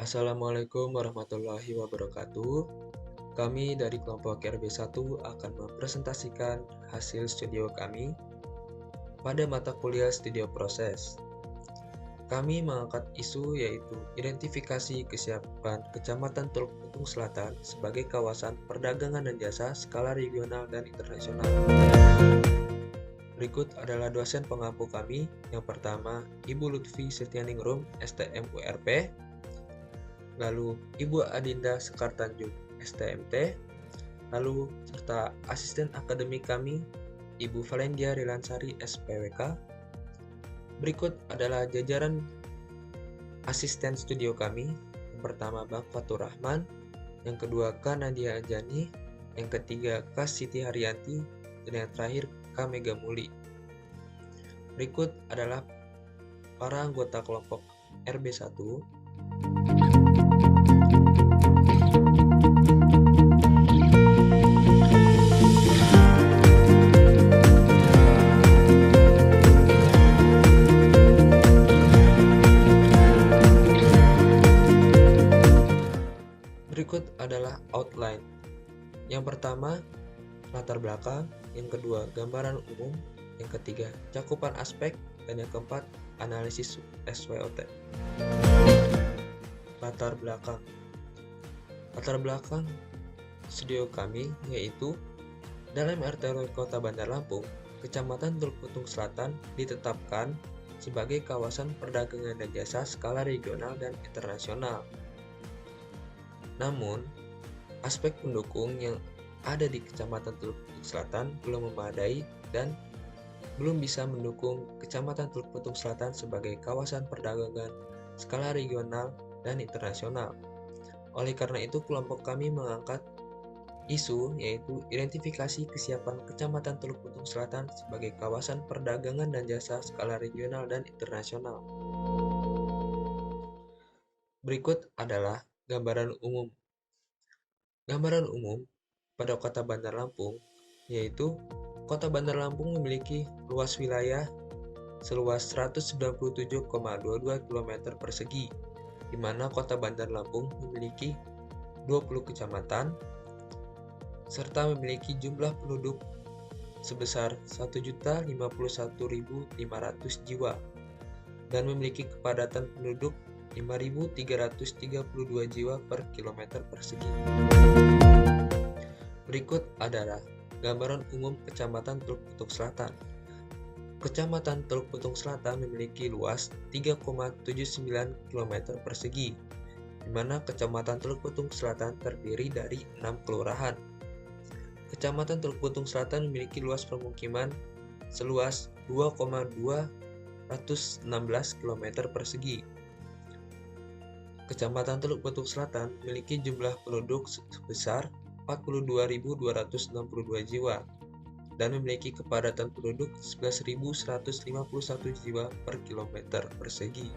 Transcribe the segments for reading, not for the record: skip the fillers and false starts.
Assalamualaikum warahmatullahi wabarakatuh. Kami dari kelompok RB1 akan mempresentasikan hasil studio kami pada mata kuliah studio proses. Kami mengangkat isu yaitu identifikasi kesiapan Kecamatan Teluk Betung Selatan sebagai kawasan perdagangan dan jasa skala regional dan internasional. Berikut adalah dosen pengampu kami. Yang pertama, Ibu Lutfi Setianingrum, STM URP. Lalu Ibu Adinda Sekar Tanjung, STMT. Lalu serta asisten akademik kami, Ibu Valendia Rilansari, SPWK. Berikut adalah jajaran asisten studio kami. Yang pertama Bang Fatur Rahman, yang kedua Kak Nadia Anjani, yang ketiga Kak Siti Haryanti, dan yang terakhir Kak Mega Muli. Berikut adalah para anggota kelompok RB1. Berikut adalah outline. Yang pertama, latar belakang. Yang kedua, gambaran umum. Yang ketiga, cakupan aspek. Dan yang keempat, analisis SWOT. Latar belakang. Latar belakang studio kami yaitu dalam RT Kota Bandar Lampung, Kecamatan Teluk Betung Selatan ditetapkan sebagai kawasan perdagangan dan jasa skala regional dan internasional. Namun, aspek pendukung yang ada di Kecamatan Teluk Betung Selatan belum memadai dan belum bisa mendukung Kecamatan Teluk Betung Selatan sebagai kawasan perdagangan skala regional dan internasional. Oleh karena itu, kelompok kami mengangkat isu yaitu identifikasi kesiapan Kecamatan Teluk Betung Selatan sebagai kawasan perdagangan dan jasa skala regional dan internasional. Berikut adalah gambaran umum. Gambaran umum pada Kota Bandar Lampung yaitu Kota Bandar Lampung memiliki luas wilayah seluas 197,22 km persegi, di mana Kota Bandar Lampung memiliki 20 kecamatan serta memiliki jumlah penduduk sebesar 1.051.500 jiwa dan memiliki kepadatan penduduk 5.332 jiwa per kilometer persegi. Berikut adalah gambaran umum Kecamatan Teluk Betung Selatan. Kecamatan Teluk Betung Selatan memiliki luas 3,79 km persegi, di mana Kecamatan Teluk Betung Selatan terdiri dari 6 kelurahan. Kecamatan Teluk Betung Selatan memiliki luas permukiman seluas 2,216 km persegi. Kecamatan Teluk Betung Selatan memiliki jumlah penduduk sebesar 42.262 jiwa dan memiliki kepadatan penduduk 11.151 jiwa per kilometer persegi.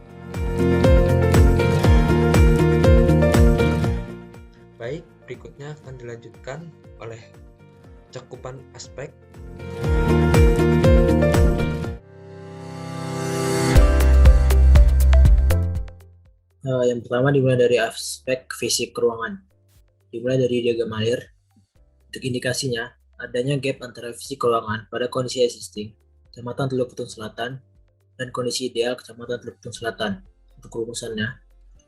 Baik, berikutnya akan dilanjutkan oleh cakupan aspek. Yang pertama dimulai dari aspek fisik ruangan. Dimulai dari diagram alir. Untuk indikasinya, adanya gap antara fisik ruangan pada kondisi existing Kecamatan Teluk Betung Selatan dan kondisi ideal Kecamatan Teluk Betung Selatan. Untuk rumusannya,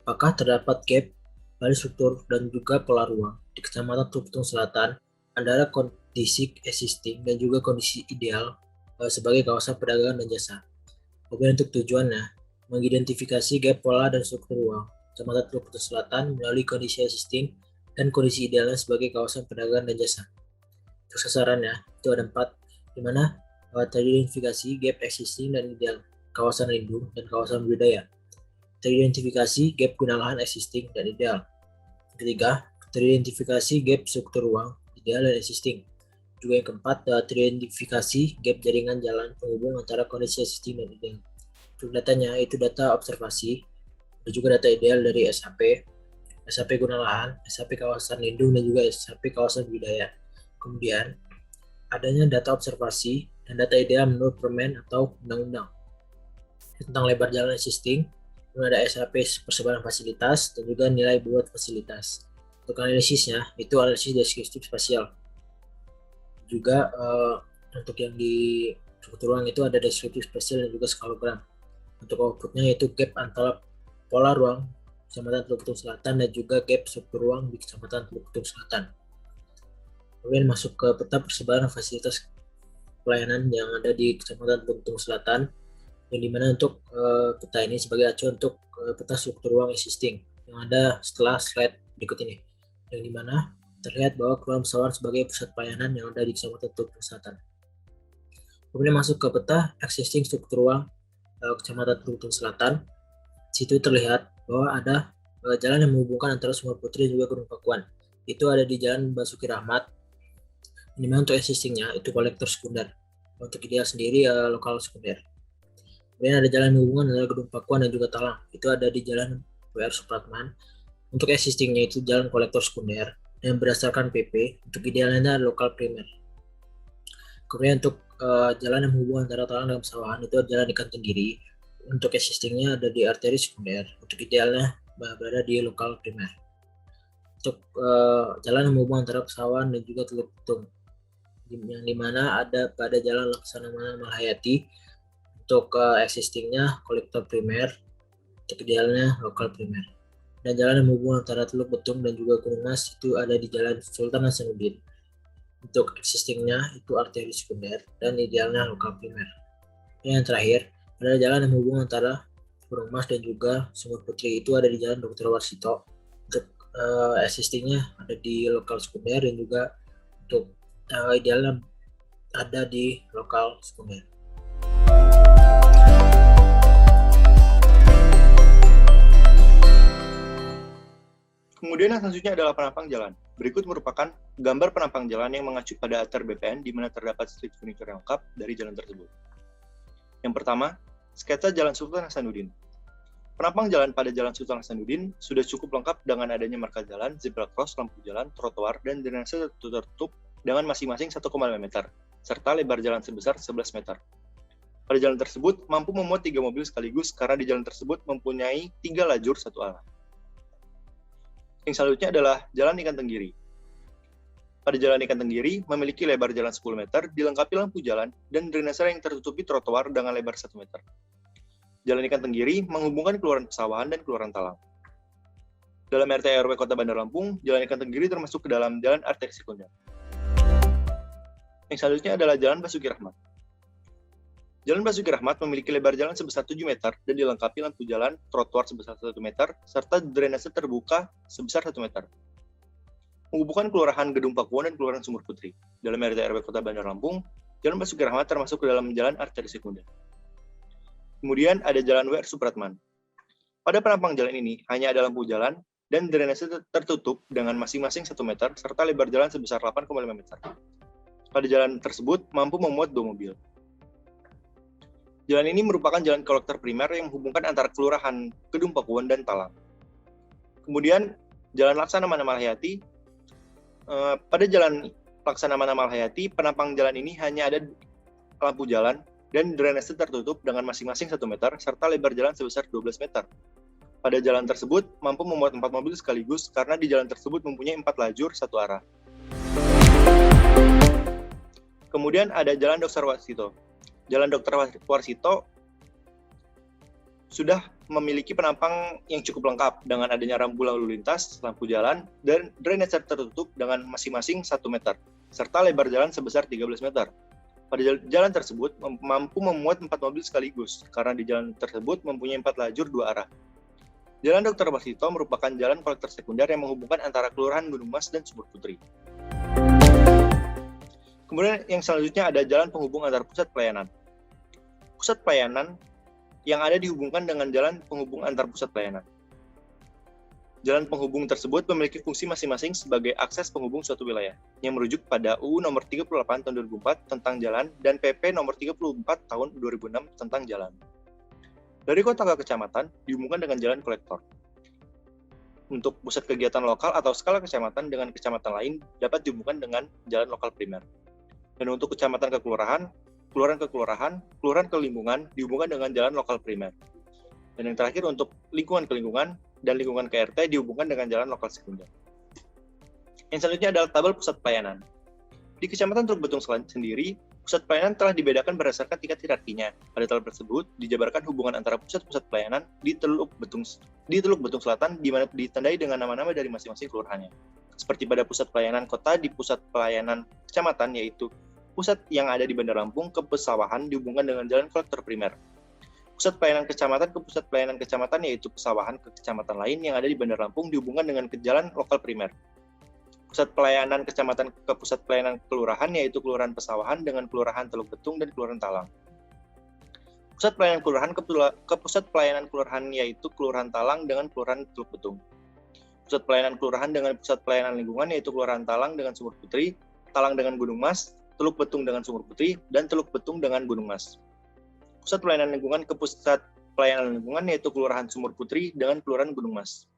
apakah terdapat gap pada struktur dan juga pola ruang di Kecamatan Teluk Betung Selatan antara kondisi existing dan juga kondisi ideal sebagai kawasan perdagangan dan jasa. Kemudian untuk tujuannya, mengidentifikasi gap pola dan struktur ruang Kecamatan Teluk Betung Selatan melalui kondisi existing dan kondisi idealnya sebagai kawasan perdagangan dan jasa. Untuk sasarannya, itu ada 4, di mana teridentifikasi gap existing dan ideal, kawasan lindung, dan kawasan budidaya. Teridentifikasi gap guna lahan existing dan ideal. Ketiga, teridentifikasi gap struktur ruang, ideal dan existing. Juga yang keempat, teridentifikasi gap jaringan jalan penghubung antara kondisi existing dan ideal. Untuk datanya, itu data observasi, dan juga data ideal dari SHP guna lahan, SHP kawasan lindung, dan juga SHP kawasan budidaya. Kemudian, adanya data observasi dan data ideal menurut permen atau undang-undang tentang lebar jalan existing, kemudian ada SAP persebaran fasilitas, dan juga nilai bobot fasilitas. Untuk analisisnya, itu analisis deskriptif spasial. Juga untuk yang di struktur ruang itu ada deskriptif spasial dan juga skalogram. Untuk outputnya yaitu gap antara pola ruang Kecamatan Teluk Betung Selatan dan juga gap struktur ruang di Kecamatan Teluk Betung Selatan. Kemudian masuk ke peta persebaran fasilitas pelayanan yang ada di Kecamatan Teluk Betung Selatan, yang dimana untuk peta ini sebagai acuan untuk peta struktur ruang existing yang ada setelah slide berikut ini, yang dimana terlihat bahwa Kelurahan Pesawaran sebagai pusat pelayanan yang ada di Kecamatan Teluk Betung Selatan. Kemudian masuk ke peta existing struktur ruang Kecamatan Teluk Betung Selatan. Di situ terlihat bahwa ada jalan yang menghubungkan antara Sumber Putri dan juga Gunung Pakuan. Itu ada di Jalan Basuki Rahmat. Ini memang untuk existingnya itu kolektor sekunder. Untuk ideal sendiri lokal sekunder. Kemudian ada jalan menghubungkan antara Gunung Pakuan dan juga Talang. Itu ada di Jalan WR Supratman. Untuk existingnya itu jalan kolektor sekunder. Dan berdasarkan PP, untuk idealnya lokal primer. Kemudian untuk jalan yang menghubungkan antara Talang dan Pesawahan itu ada jalan Ikan Tenggiri. Untuk existingnya ada di arteri sekunder. Untuk idealnya berada di lokal primer. Untuk jalan yang menghubungkan antara Pesawahan dan juga Teluk Betung, yang dimana ada pada jalan Laksamana Malhayati. Untuk existingnya kolektor primer, untuk idealnya lokal primer. Dan jalan yang menghubungkan antara Teluk Betung dan juga Gunung Mas itu ada di Jalan Sultan Hasanuddin. Untuk existingnya itu arteri sekunder dan idealnya lokal primer. Dan yang terakhir ada jalan yang menghubungkan antara Gunung Mas dan juga Sumber Putri, itu ada di Jalan Dr. Warsito. Untuk existingnya ada di lokal sekunder dan juga untuk idealnya ada di lokal sekunder. Kemudian yang selanjutnya adalah penampang jalan. Berikut merupakan gambar penampang jalan yang mengacu pada ATER BPN di mana terdapat street furniture yang lengkap dari jalan tersebut. Yang pertama, sketsa Jalan Sultan Hasanuddin. Penampang jalan pada Jalan Sultan Hasanuddin sudah cukup lengkap dengan adanya marka jalan, zebra cross, lampu jalan, trotoar, dan drainase tertutup dengan masing-masing 1,5 meter, serta lebar jalan sebesar 11 meter. Pada jalan tersebut mampu memuat 3 mobil sekaligus karena di jalan tersebut mempunyai 3 lajur satu arah. Yang selanjutnya adalah Jalan Ikan Tenggiri. Pada Jalan Ikan Tenggiri memiliki lebar jalan 10 meter, dilengkapi lampu jalan, dan drainase yang tertutupi trotoar dengan lebar 1 meter. Jalan Ikan Tenggiri menghubungkan Kelurahan Pesawahan dan Kelurahan Talang. Dalam RT RW Kota Bandar Lampung, Jalan Ikan Tenggiri termasuk ke dalam jalan arteri sekunder. Yang selanjutnya adalah Jalan Basuki Rahmat. Jalan Basuki Rahmat memiliki lebar jalan sebesar 7 meter dan dilengkapi lampu jalan, trotoar sebesar 1 meter, serta drainase terbuka sebesar 1 meter. Menghubungkan Kelurahan Gedung Pakuan dan Kelurahan Sumber Putri. Dalam RT RW Kota Bandar Lampung, Jalan Basuki Rahmat termasuk ke dalam jalan arteri sekunder. Kemudian ada Jalan WR Supratman. Pada penampang jalan ini hanya ada lampu jalan dan drainase tertutup dengan masing-masing 1 meter serta lebar jalan sebesar 8,5 meter. Pada jalan tersebut mampu memuat 2 mobil. Jalan ini merupakan jalan kolektor primer yang menghubungkan antara Kelurahan Gedung Pakuan dan Talang. Kemudian Jalan Laksamana Malhayati. Pada Jalan Laksamana Malhayati, penampang jalan ini hanya ada lampu jalan dan drainase tertutup dengan masing-masing 1 meter serta lebar jalan sebesar 12 meter. Pada jalan tersebut mampu memuat 4 mobil sekaligus karena di jalan tersebut mempunyai 4 lajur satu arah. Kemudian ada Jalan Dr. Warsito. Jalan Dr. Warsito sudah memiliki penampang yang cukup lengkap dengan adanya rambu lalu lintas, lampu jalan, dan drainase tertutup dengan masing-masing 1 meter, serta lebar jalan sebesar 13 meter. Pada jalan tersebut mampu memuat 4 mobil sekaligus, karena di jalan tersebut mempunyai 4 lajur 2 arah. Jalan Dr. Warsito merupakan jalan kolektor sekunder yang menghubungkan antara Kelurahan Gunung Mas dan Sumber Putri. Kemudian yang selanjutnya ada jalan penghubung antar pusat pelayanan. Pusat pelayanan yang ada dihubungkan dengan jalan penghubung antar pusat pelayanan. Jalan penghubung tersebut memiliki fungsi masing-masing sebagai akses penghubung suatu wilayah, yang merujuk pada UU Nomor 38 Tahun 2004 tentang Jalan dan PP Nomor 34 Tahun 2006 tentang Jalan. Dari kota ke kecamatan dihubungkan dengan jalan kolektor. Untuk pusat kegiatan lokal atau skala kecamatan dengan kecamatan lain dapat dihubungkan dengan jalan lokal primer. Dan untuk kecamatan ke kelurahan, kelurahan ke kelurahan, kelurahan ke lingkungan dihubungkan dengan jalan lokal primer. Dan yang terakhir untuk lingkungan ke lingkungan dan lingkungan ke RT dihubungkan dengan jalan lokal sekunder. Yang selanjutnya adalah tabel pusat pelayanan. Di Kecamatan Teluk Betung sendiri, pusat pelayanan telah dibedakan berdasarkan tingkat hierarkinya. Pada tabel tersebut dijabarkan hubungan antara pusat-pusat pelayanan di Teluk Betung Selatan, di mana ditandai dengan nama-nama dari masing-masing kelurahannya. Seperti pada pusat pelayanan kota di pusat pelayanan kecamatan, yaitu pusat yang ada di Bandar Lampung ke Pesawahan dihubungkan dengan jalan kolektor primer. Pusat pelayanan kecamatan ke pusat pelayanan kecamatan, yaitu Pesawahan ke kecamatan lain yang ada di Bandar Lampung dihubungkan dengan ke jalan lokal primer. Pusat pelayanan kecamatan ke pusat pelayanan kelurahan, yaitu Kelurahan Pesawahan dengan Kelurahan Teluk Betung dan Kelurahan Talang. Pusat pelayanan kelurahan ke pusat pelayanan kelurahan, yaitu Kelurahan Talang dengan Kelurahan Teluk Betung. Pusat pelayanan kelurahan dengan pusat pelayanan lingkungan, yaitu Kelurahan Talang dengan Sumur Putri, Talang dengan Gunung Mas, Teluk Betung dengan Sumur Putri, dan Teluk Betung dengan Gunung Mas. Pusat pelayanan lingkungan ke pusat pelayanan lingkungan, yaitu Kelurahan Sumur Putri dengan Kelurahan Gunung Mas.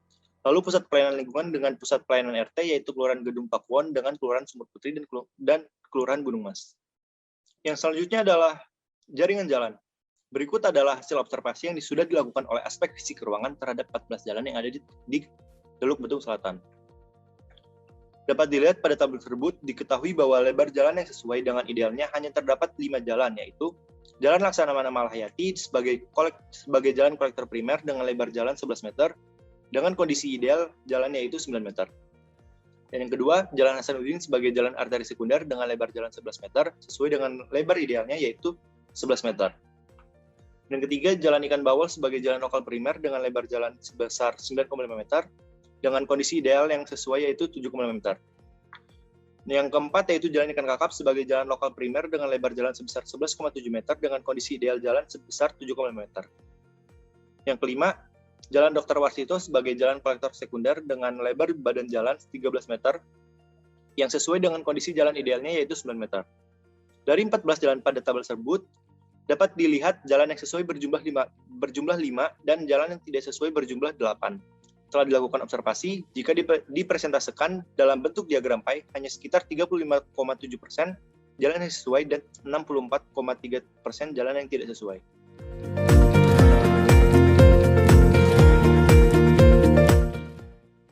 Lalu pusat pelayanan lingkungan dengan pusat pelayanan RT, yaitu Kelurahan Gedung Pakuwon dengan Kelurahan Sumur Putri dan Kelurahan Gunung Mas. Yang selanjutnya adalah jaringan jalan. Berikut adalah hasil observasi yang sudah dilakukan oleh aspek fisik ruangan terhadap 14 jalan yang ada di Teluk Betung Selatan. Dapat dilihat pada tabel tersebut, diketahui bahwa lebar jalan yang sesuai dengan idealnya hanya terdapat 5 jalan, yaitu Jalan Laksamana Malahayati sebagai jalan kolektor primer dengan lebar jalan 11 meter, dengan kondisi ideal jalannya yaitu 9 meter. Dan yang kedua, Jalan Hasanuddin sebagai jalan arteri sekunder dengan lebar jalan 11 meter, sesuai dengan lebar idealnya yaitu 11 meter. Dan ketiga, Jalan Ikan Bawal sebagai jalan lokal primer dengan lebar jalan sebesar 9,5 meter, dengan kondisi ideal yang sesuai yaitu 7,5 meter. Yang keempat, yaitu Jalan Ikan Kakap sebagai jalan lokal primer dengan lebar jalan sebesar 11,7 meter, dengan kondisi ideal jalan sebesar 7,5 meter. Yang kelima, Jalan Dr. Warsito sebagai jalan kolektor sekunder dengan lebar badan jalan 13 meter yang sesuai dengan kondisi jalan idealnya yaitu 9 meter. Dari 14 jalan pada tabel tersebut, dapat dilihat jalan yang sesuai berjumlah 5 dan jalan yang tidak sesuai berjumlah 8. Setelah dilakukan observasi, jika dipresentasekan dalam bentuk diagram pie, hanya sekitar 35,7% jalan yang sesuai dan 64,3% jalan yang tidak sesuai.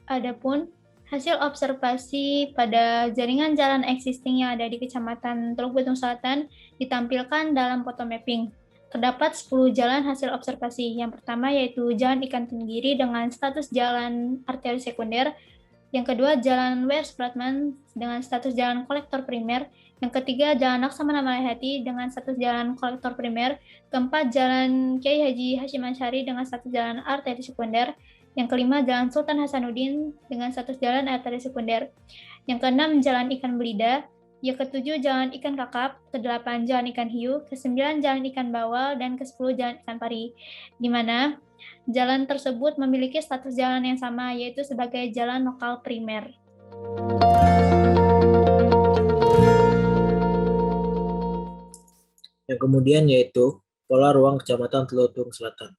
Adapun hasil observasi pada jaringan jalan existing yang ada di Kecamatan Teluk Betung Selatan ditampilkan dalam foto mapping. Terdapat 10 jalan hasil observasi. Yang pertama yaitu Jalan Ikan Tenggiri dengan status jalan arteri sekunder. Yang kedua, Jalan W. Supratman dengan status jalan kolektor primer. Yang ketiga, Jalan Laksamana Malahayati dengan status jalan kolektor primer. Keempat, Jalan Kiai Haji Hashim Asy'ari dengan status jalan arteri sekunder. Yang kelima, Jalan Sultan Hasanuddin dengan status jalan arteri sekunder. Yang keenam, Jalan Ikan Belida. Yang ketujuh, Jalan Ikan Kakap. Kedelapan, Jalan Ikan Hiu. Kesembilan, Jalan Ikan Bawal. Dan ke-10, Jalan Ikan Pari. Di mana jalan tersebut memiliki status jalan yang sama, yaitu sebagai jalan lokal primer. Yang kemudian yaitu pola ruang Kecamatan Teluk Betung Selatan.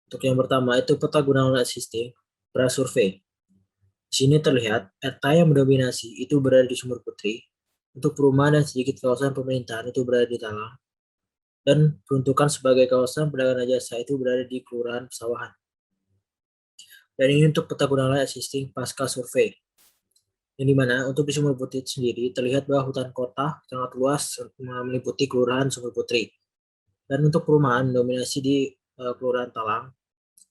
Untuk yang pertama itu peta gunaan existing prasurvei. Di sini terlihat RT yang mendominasi itu berada di Sumur Putri, untuk perumahan dan sedikit kawasan pemerintahan itu berada di Talang, dan peruntukan sebagai kawasan perdagangan jasa itu berada di Kelurahan Pesawahan. Dan ini untuk peta gunaan existing pasca survei. Yang dimana untuk di Sumur Putri sendiri terlihat bahwa hutan kota sangat luas meliputi Kelurahan Sumur Putri. Dan untuk perumahan dominasi di Kelurahan Talang,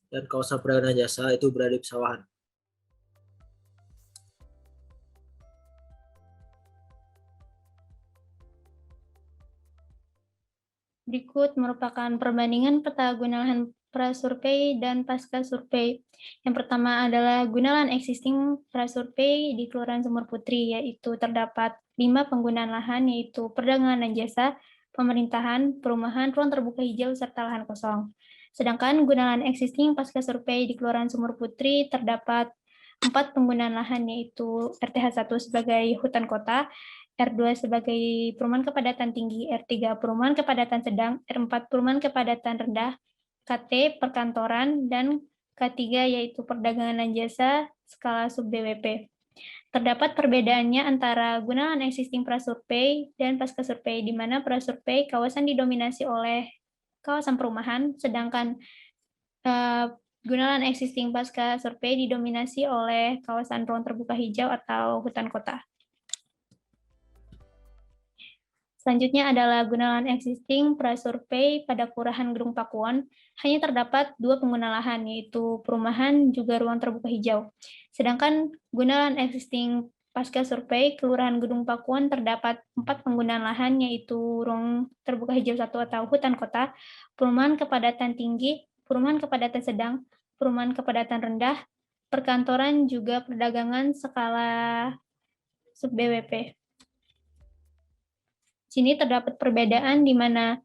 dan kawasan perdagangan jasa itu berada di Pesawahan. Berikut merupakan perbandingan peta guna lahan prasurvei dan pasca survei. Yang pertama adalah guna lahan existing prasurvei di Kelurahan Sumur Putri, yaitu terdapat 5 penggunaan lahan, yaitu perdagangan dan jasa, pemerintahan, perumahan, ruang terbuka hijau, serta lahan kosong. Sedangkan guna lahan existing pasca survei di Kelurahan Sumur Putri terdapat 4 penggunaan lahan, yaitu RTH 1 sebagai hutan kota, R2 sebagai perumahan kepadatan tinggi, R3 perumahan kepadatan sedang, R4 perumahan kepadatan rendah, KT perkantoran, dan K3 yaitu perdagangan dan jasa skala sub BWP. Terdapat perbedaannya antara guna lahan existing prasurvei dan pasca survei, di mana prasurvei kawasan didominasi oleh kawasan perumahan, sedangkan guna lahan existing pasca survei didominasi oleh kawasan ruang terbuka hijau atau hutan kota. Selanjutnya adalah guna lahan existing prasurvei pada Kelurahan Gedung Pakuan hanya terdapat 2 pengguna lahan, yaitu perumahan juga ruang terbuka hijau. Sedangkan guna lahan existing pasca survei Kelurahan Gedung Pakuan terdapat 4 penggunaan lahan, yaitu ruang terbuka hijau 1 atau hutan kota, perumahan kepadatan tinggi, perumahan kepadatan sedang, perumahan kepadatan rendah, perkantoran juga perdagangan skala sub-BWP. Sini terdapat perbedaan di mana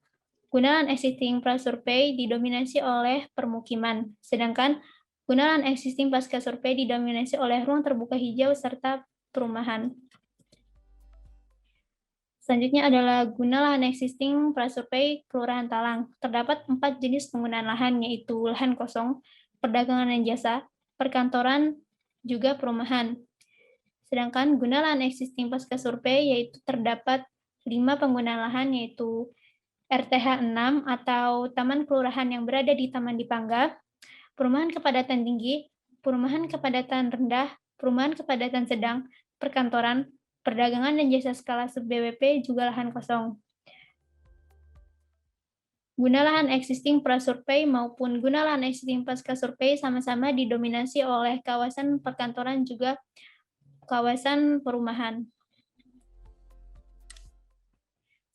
guna lahan existing prasurvei didominasi oleh permukiman, sedangkan guna lahan existing pasca survei didominasi oleh ruang terbuka hijau serta perumahan. Selanjutnya adalah guna lahan existing prasurvei Kelurahan Talang. Terdapat 4 jenis penggunaan lahan, yaitu lahan kosong, perdagangan dan jasa, perkantoran, juga perumahan. Sedangkan guna lahan existing pasca survei yaitu terdapat 5 penggunaan lahan, yaitu RTH 6 atau Taman Kelurahan yang berada di Taman Dipangga, perumahan kepadatan tinggi, perumahan kepadatan rendah, perumahan kepadatan sedang, perkantoran, perdagangan dan jasa skala sub-BWP, juga lahan kosong. Guna lahan existing prasurvei maupun guna lahan existing pasca survei sama-sama didominasi oleh kawasan perkantoran juga kawasan perumahan.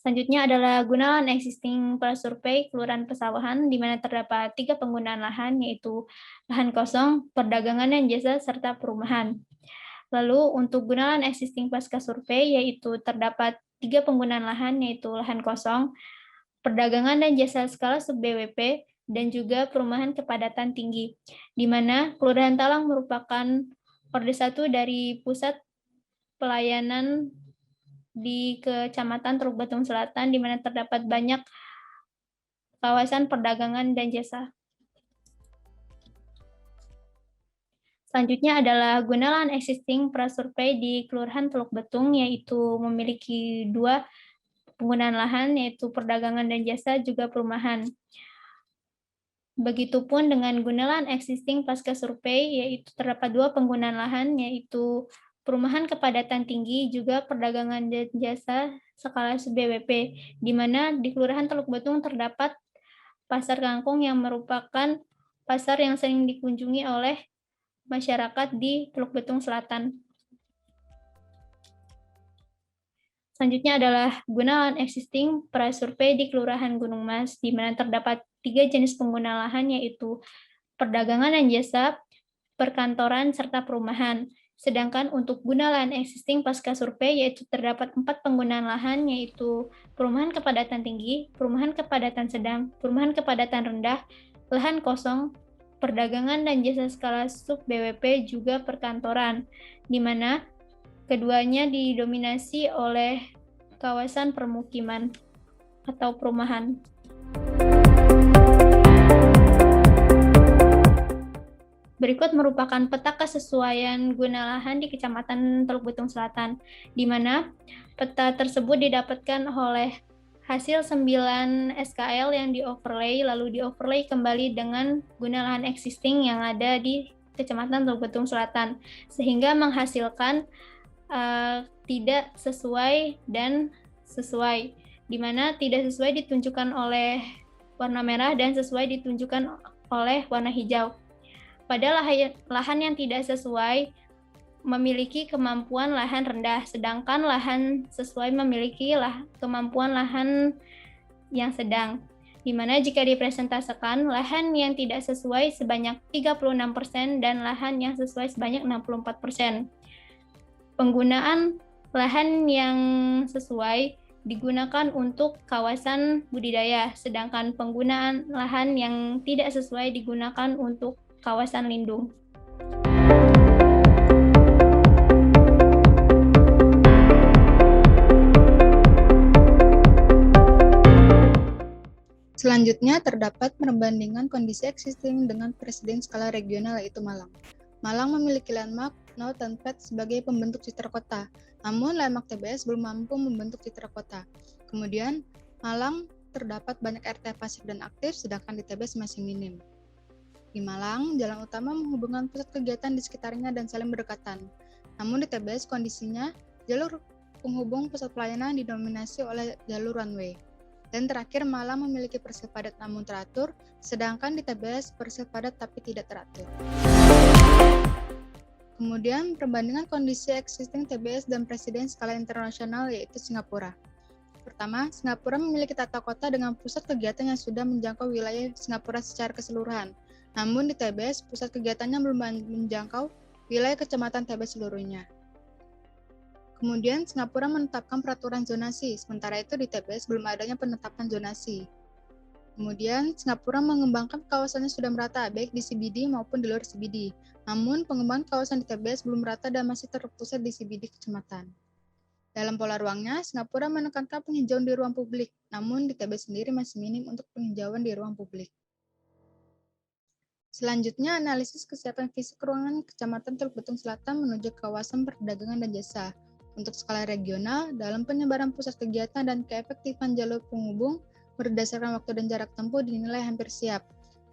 Selanjutnya adalah guna lahan existing prasurvei Kelurahan Pesawahan, di mana terdapat 3 penggunaan lahan, yaitu lahan kosong, perdagangan dan jasa, serta perumahan. Lalu untuk guna lahan existing pasca survei, yaitu terdapat 3 penggunaan lahan, yaitu lahan kosong, perdagangan dan jasa skala sub-BWP, dan juga perumahan kepadatan tinggi, di mana Kelurahan Talang merupakan orde 1 dari pusat pelayanan di Kecamatan Teluk Betung Selatan, di mana terdapat banyak kawasan perdagangan dan jasa. Selanjutnya adalah guna lahan existing prasurvei di Kelurahan Teluk Betung, yaitu memiliki 2 penggunaan lahan, yaitu perdagangan dan jasa, juga perumahan. Begitupun dengan guna lahan existing pasca survei, yaitu terdapat 2 penggunaan lahan, yaitu perumahan kepadatan tinggi, juga perdagangan dan jasa skala sub-BWP, di mana di Kelurahan Teluk Betung terdapat Pasar Kangkung yang merupakan pasar yang sering dikunjungi oleh masyarakat di Teluk Betung Selatan. Selanjutnya adalah guna lahan existing prasurvei di Kelurahan Gunung Mas, di mana terdapat 3 jenis pengguna lahan, yaitu perdagangan dan jasa, perkantoran, serta perumahan. Sedangkan untuk guna lahan existing pasca survei yaitu terdapat 4 penggunaan lahan, yaitu perumahan kepadatan tinggi, perumahan kepadatan sedang, perumahan kepadatan rendah, lahan kosong, perdagangan dan jasa skala sub-BWP, juga perkantoran, di mana keduanya didominasi oleh kawasan permukiman atau perumahan. Berikut merupakan peta kesesuaian guna lahan di Kecamatan Teluk Betung Selatan, di mana peta tersebut didapatkan oleh hasil 9 SKL yang di-overlay, lalu di-overlay kembali dengan guna lahan existing yang ada di Kecamatan Teluk Betung Selatan, sehingga menghasilkan tidak sesuai dan sesuai, di mana tidak sesuai ditunjukkan oleh warna merah dan sesuai ditunjukkan oleh warna hijau. Pada lahan yang tidak sesuai memiliki kemampuan lahan rendah, sedangkan lahan sesuai memiliki kemampuan lahan yang sedang. Di mana jika dipresentasikan, lahan yang tidak sesuai sebanyak 36% dan lahan yang sesuai sebanyak 64%. Penggunaan lahan yang sesuai digunakan untuk kawasan budidaya, sedangkan penggunaan lahan yang tidak sesuai digunakan untuk kawasan lindung. Selanjutnya terdapat perbandingan kondisi existing dengan presiden skala regional, yaitu Malang. Malang memiliki landmark, node, dan pad sebagai pembentuk citra kota, namun landmark TBS belum mampu membentuk citra kota. Kemudian, Malang terdapat banyak RT pasif dan aktif, sedangkan di TBS masih minim. Di Malang, jalan utama menghubungkan pusat kegiatan di sekitarnya dan saling berdekatan. Namun di TBS kondisinya, jalur penghubung pusat pelayanan didominasi oleh jalur runway. Dan terakhir, Malang memiliki parcel padat namun teratur, sedangkan di TBS parcel padat tapi tidak teratur. Kemudian, perbandingan kondisi existing TBS dan presiden skala internasional yaitu Singapura. Pertama, Singapura memiliki tata kota dengan pusat kegiatan yang sudah menjangkau wilayah Singapura secara keseluruhan. Namun di TBS, pusat kegiatannya belum menjangkau wilayah kecamatan TBS seluruhnya. Kemudian, Singapura menetapkan peraturan zonasi, sementara itu di TBS belum adanya penetapan zonasi. Kemudian, Singapura mengembangkan kawasannya sudah merata, baik di CBD maupun di luar CBD. Namun, pengembangan kawasan di TBS belum merata dan masih terpusat di CBD kecamatan. Dalam pola ruangnya, Singapura menekankan penghijauan di ruang publik, namun di TBS sendiri masih minim untuk penghijauan di ruang publik. Selanjutnya, analisis kesiapan fisik ruangan Kecamatan Teluk Betung Selatan menuju kawasan perdagangan dan jasa. Untuk skala regional, dalam penyebaran pusat kegiatan dan keefektifan jalur penghubung, berdasarkan waktu dan jarak tempuh dinilai hampir siap.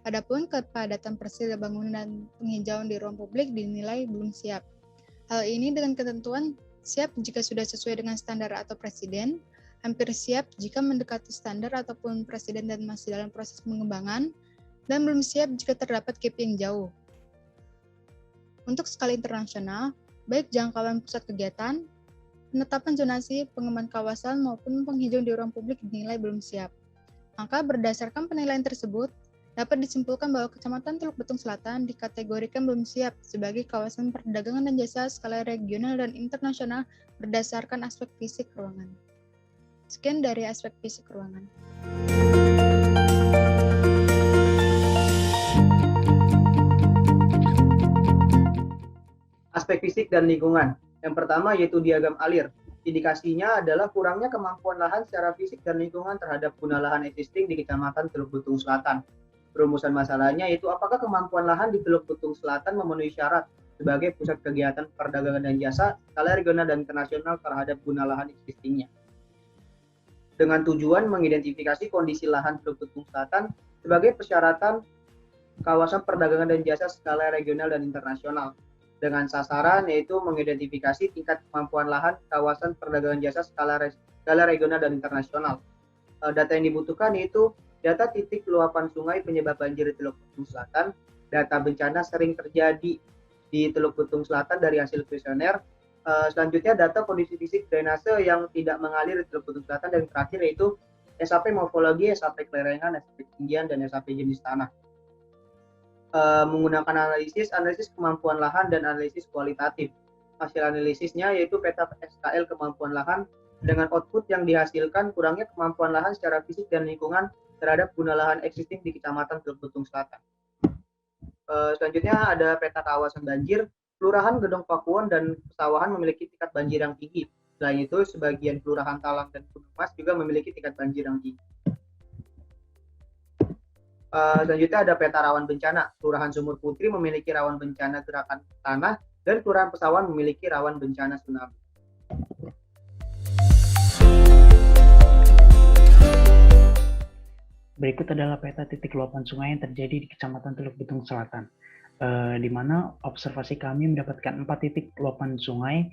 Adapun kepadatan parcel bangunan dan penghijauan di ruang publik dinilai belum siap. Hal ini dengan ketentuan siap jika sudah sesuai dengan standar atau presiden, hampir siap jika mendekati standar ataupun presiden dan masih dalam proses pengembangan, dan belum siap jika terdapat gap yang jauh. Untuk skala internasional, baik jangkauan pusat kegiatan, penetapan zonasi, pengembangan kawasan, maupun penghijauan di ruang publik dinilai belum siap. Maka berdasarkan penilaian tersebut, dapat disimpulkan bahwa Kecamatan Teluk Betung Selatan dikategorikan belum siap sebagai kawasan perdagangan dan jasa skala regional dan internasional berdasarkan aspek fisik ruangan. Sekian dari aspek fisik ruangan. Aspek fisik dan lingkungan. Yang pertama yaitu diagram alir. Indikasinya adalah kurangnya kemampuan lahan secara fisik dan lingkungan terhadap guna lahan existing di Kecamatan Teluk Betung Selatan. Perumusan masalahnya yaitu apakah kemampuan lahan di Teluk Betung Selatan memenuhi syarat sebagai pusat kegiatan perdagangan dan jasa skala regional dan internasional terhadap guna lahan existingnya. Dengan tujuan mengidentifikasi kondisi lahan Teluk Betung Selatan sebagai persyaratan kawasan perdagangan dan jasa skala regional dan internasional. Dengan sasaran yaitu mengidentifikasi tingkat kemampuan lahan kawasan perdagangan jasa skala regional dan internasional. Data yang dibutuhkan yaitu data titik luapan sungai penyebab banjir di Teluk Betung Selatan, data bencana sering terjadi di Teluk Betung Selatan dari hasil kuesioner. Selanjutnya data kondisi fisik drainase yang tidak mengalir di Teluk Betung Selatan, dan terakhir yaitu SAP morfologi, SAP kelerengan, SAP ketinggian, dan SAP jenis tanah. Menggunakan analisis kemampuan lahan dan analisis kualitatif. Hasil analisisnya yaitu peta SKL kemampuan lahan dengan output yang dihasilkan kurangnya kemampuan lahan secara fisik dan lingkungan terhadap guna lahan existing di Kecamatan Teluk Betung Selatan. Selanjutnya ada peta kawasan banjir. Kelurahan Gedong Pakuwon dan Pesawahan memiliki tingkat banjir yang tinggi. Selain itu, sebagian Kelurahan Talang dan Gunung Mas juga memiliki tingkat banjir yang tinggi. Selanjutnya ada peta rawan bencana. Kelurahan Sumur Putri memiliki rawan bencana gerakan tanah dan Kelurahan Pesawahan memiliki rawan bencana tsunami. Berikut adalah peta titik luapan sungai yang terjadi di Kecamatan Teluk Betung Selatan, di mana observasi kami mendapatkan 4 titik luapan sungai.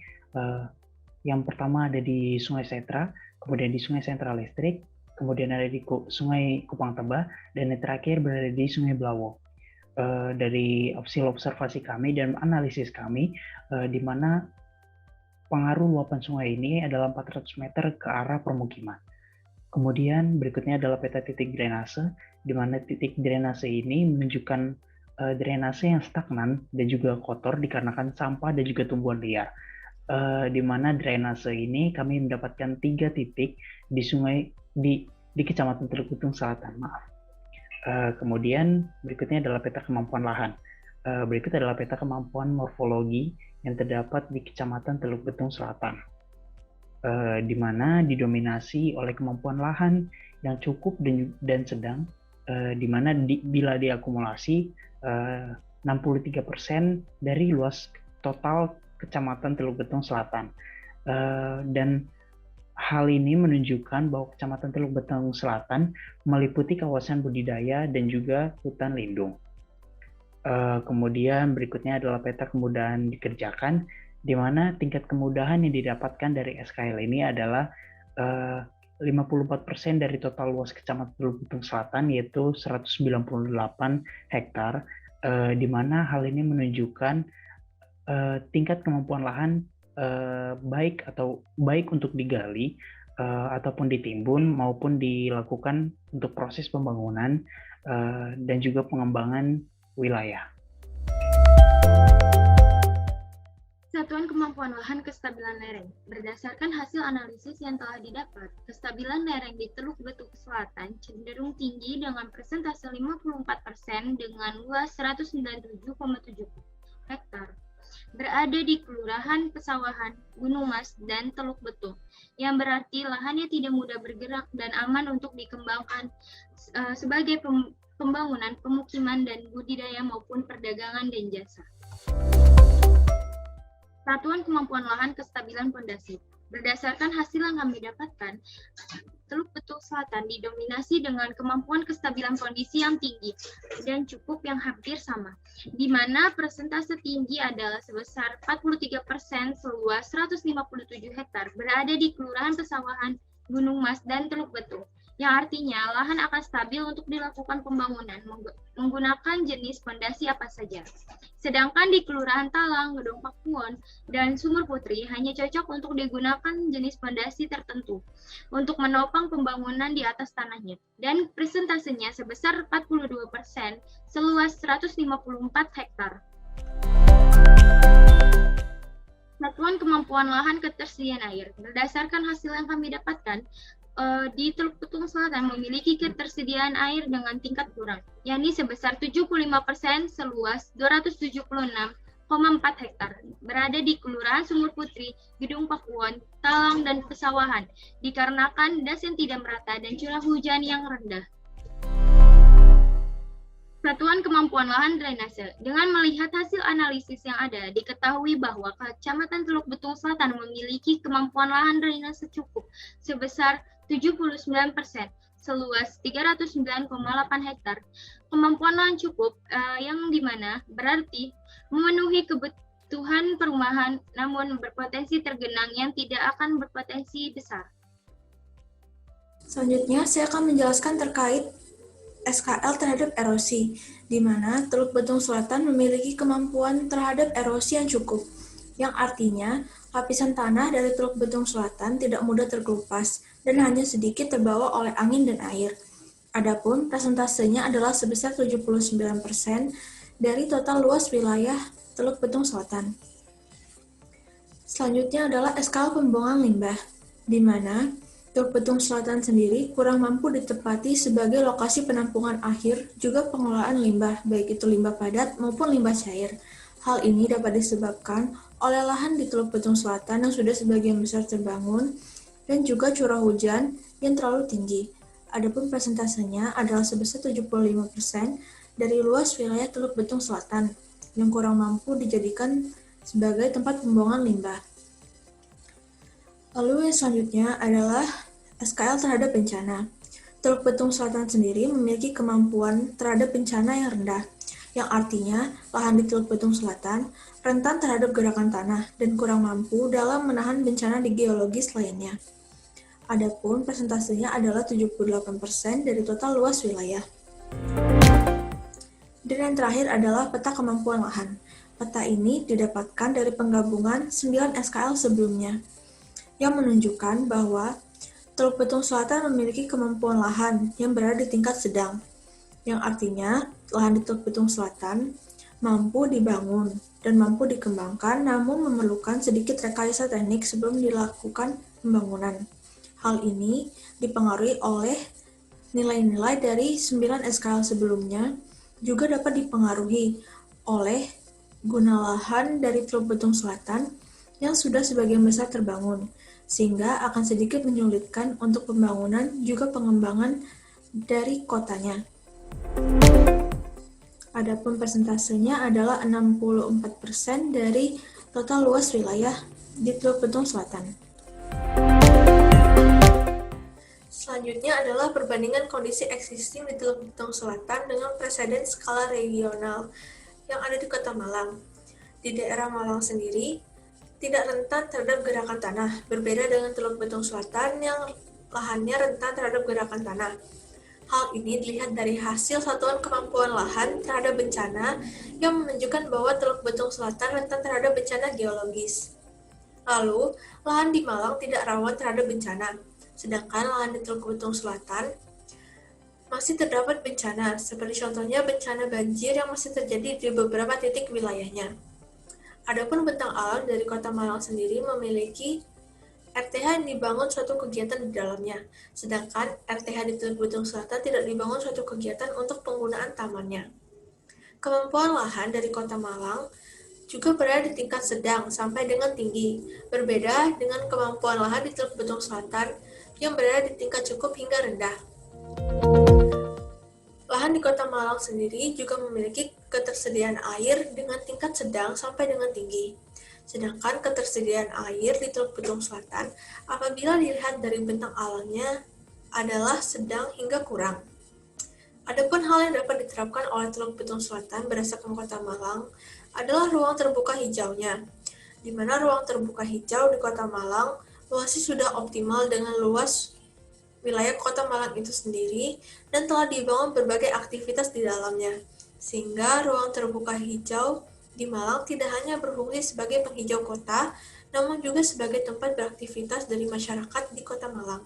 Yang pertama ada di Sungai Setra, kemudian di Sungai Sentral Listrik, kemudian ada di Sungai Kupang Tebah, dan yang terakhir berada di Sungai Blawo. Dari hasil observasi kami dan analisis kami, di mana pengaruh luapan sungai ini adalah 400 meter ke arah permukiman. Kemudian berikutnya adalah peta titik drainase, di mana titik drainase ini menunjukkan drainase yang stagnan dan juga kotor dikarenakan sampah dan juga tumbuhan liar. Di mana drainase ini kami mendapatkan 3 titik di sungai di Kecamatan Teluk Betung Selatan. Kemudian berikutnya adalah peta kemampuan lahan. Berikut adalah peta kemampuan morfologi yang terdapat di Kecamatan Teluk Betung Selatan, di mana didominasi oleh kemampuan lahan yang cukup dan sedang, di mana bila diakumulasi 63% dari luas total Kecamatan Teluk Betung Selatan. Dan hal ini menunjukkan bahwa Kecamatan Teluk Betung Selatan meliputi kawasan budidaya dan juga hutan lindung. Kemudian berikutnya adalah peta kemudahan dikerjakan, di mana tingkat kemudahan yang didapatkan dari SKL ini adalah 54% dari total luas Kecamatan Teluk Betung Selatan, yaitu 198 hektar, di mana hal ini menunjukkan tingkat kemampuan lahan baik untuk digali ataupun ditimbun maupun dilakukan untuk proses pembangunan dan juga pengembangan wilayah. Satuan kemampuan lahan kestabilan lereng. Berdasarkan hasil analisis yang telah didapat, kestabilan lereng di Teluk Betung Selatan cenderung tinggi dengan persentase 54% dengan luas 197,7 hektar. Berada di Kelurahan Pesawahan, Gunung Mas, dan Teluk Betung, yang berarti lahannya tidak mudah bergerak dan aman untuk dikembangkan sebagai pembangunan, pemukiman, dan budidaya maupun perdagangan dan jasa. Satuan kemampuan lahan kestabilan pondasi. Berdasarkan hasil yang kami dapatkan, Teluk Betung Selatan didominasi dengan kemampuan kestabilan kondisi yang tinggi dan cukup yang hampir sama, di mana persentase tinggi adalah sebesar 43% seluas 157 hektar berada di Kelurahan Pesawahan, Gunung Mas, dan Teluk Betung, yang artinya lahan akan stabil untuk dilakukan pembangunan menggunakan jenis pondasi apa saja. Sedangkan di Kelurahan Talang, Gedong Pakuwon, dan Sumur Putri hanya cocok untuk digunakan jenis pondasi tertentu untuk menopang pembangunan di atas tanahnya, dan persentasenya sebesar 42% seluas 154 hektar. Satuan kemampuan lahan ketersediaan air. Berdasarkan hasil yang kami dapatkan, di Teluk Betung Selatan memiliki ketersediaan air dengan tingkat kurang, yakni sebesar 75% seluas 276,4 hektar, berada di Kelurahan Sumur Putri, Gedong Pakuwon, Talang, dan Pesawahan, dikarenakan das yang tidak merata dan curah hujan yang rendah. Satuan kemampuan lahan drainase. Dengan melihat hasil analisis yang ada, diketahui bahwa Kecamatan Teluk Betung Selatan memiliki kemampuan lahan drainase cukup sebesar 79%, seluas 309,8 hektar. Kemampuan lahan cukup yang dimana berarti memenuhi kebutuhan perumahan, namun berpotensi tergenang yang tidak akan berpotensi besar. Selanjutnya, saya akan menjelaskan terkait SKL terhadap erosi, di mana Teluk Betung Selatan memiliki kemampuan terhadap erosi yang cukup, yang artinya lapisan tanah dari Teluk Betung Selatan tidak mudah terkelupas dan hanya sedikit terbawa oleh angin dan air. Adapun persentasenya adalah sebesar 79% dari total luas wilayah Teluk Betung Selatan. Selanjutnya adalah SKL pembuangan limbah, di mana Teluk Betung Selatan sendiri kurang mampu ditempati sebagai lokasi penampungan akhir juga pengelolaan limbah, baik itu limbah padat maupun limbah cair. Hal ini dapat disebabkan oleh lahan di Teluk Betung Selatan yang sudah sebagian besar terbangun dan juga curah hujan yang terlalu tinggi. Adapun persentasenya adalah sebesar 75% dari luas wilayah Teluk Betung Selatan yang kurang mampu dijadikan sebagai tempat pembuangan limbah. Lalu yang selanjutnya adalah SKL terhadap bencana. Teluk Betung Selatan sendiri memiliki kemampuan terhadap bencana yang rendah, yang artinya lahan di Teluk Betung Selatan rentan terhadap gerakan tanah dan kurang mampu dalam menahan bencana di geologis lainnya. Adapun persentasenya adalah 78% dari total luas wilayah. Dan yang terakhir adalah peta kemampuan lahan. Peta ini didapatkan dari penggabungan 9 SKL sebelumnya, yang menunjukkan bahwa Teluk Betung Selatan memiliki kemampuan lahan yang berada di tingkat sedang, yang artinya lahan di Teluk Betung Selatan mampu dibangun dan mampu dikembangkan namun memerlukan sedikit rekayasa teknik sebelum dilakukan pembangunan. Hal ini dipengaruhi oleh nilai-nilai dari 9 SKL sebelumnya, juga dapat dipengaruhi oleh guna lahan dari Teluk Betung Selatan yang sudah sebagian besar terbangun, sehingga akan sedikit menyulitkan untuk pembangunan juga pengembangan dari kotanya. Adapun persentasenya adalah 64% dari total luas wilayah di Teluk Betung Selatan. Selanjutnya adalah perbandingan kondisi existing di Teluk Betung Selatan dengan preseden skala regional, yang ada di Kota Malang. Di daerah Malang sendiri, tidak rentan terhadap gerakan tanah, berbeda dengan Teluk Betung Selatan yang lahannya rentan terhadap gerakan tanah. Hal ini dilihat dari hasil satuan kemampuan lahan terhadap bencana yang menunjukkan bahwa Teluk Betung Selatan rentan terhadap bencana geologis. Lalu, lahan di Malang tidak rawan terhadap bencana, sedangkan lahan di Teluk Betung Selatan masih terdapat bencana, seperti contohnya bencana banjir yang masih terjadi di beberapa titik wilayahnya. Adapun bentang alam dari Kota Malang sendiri memiliki RTH yang dibangun suatu kegiatan di dalamnya, sedangkan RTH di Teluk Betung Selatan tidak dibangun suatu kegiatan untuk penggunaan tamannya. Kemampuan lahan dari Kota Malang juga berada di tingkat sedang sampai dengan tinggi, berbeda dengan kemampuan lahan di Teluk Betung Selatan yang berada di tingkat cukup hingga rendah. Lahan di Kota Malang sendiri juga memiliki ketersediaan air dengan tingkat sedang sampai dengan tinggi. Sedangkan ketersediaan air di Teluk Betung Selatan apabila dilihat dari bentang alamnya adalah sedang hingga kurang. Adapun hal yang dapat diterapkan oleh Teluk Betung Selatan berdasarkan Kota Malang adalah ruang terbuka hijaunya, di mana ruang terbuka hijau di Kota Malang luasnya sudah optimal dengan luas wilayah Kota Malang itu sendiri dan telah dibangun berbagai aktivitas di dalamnya, sehingga ruang terbuka hijau di Malang tidak hanya berfungsi sebagai penghijau kota, namun juga sebagai tempat beraktivitas dari masyarakat di Kota Malang.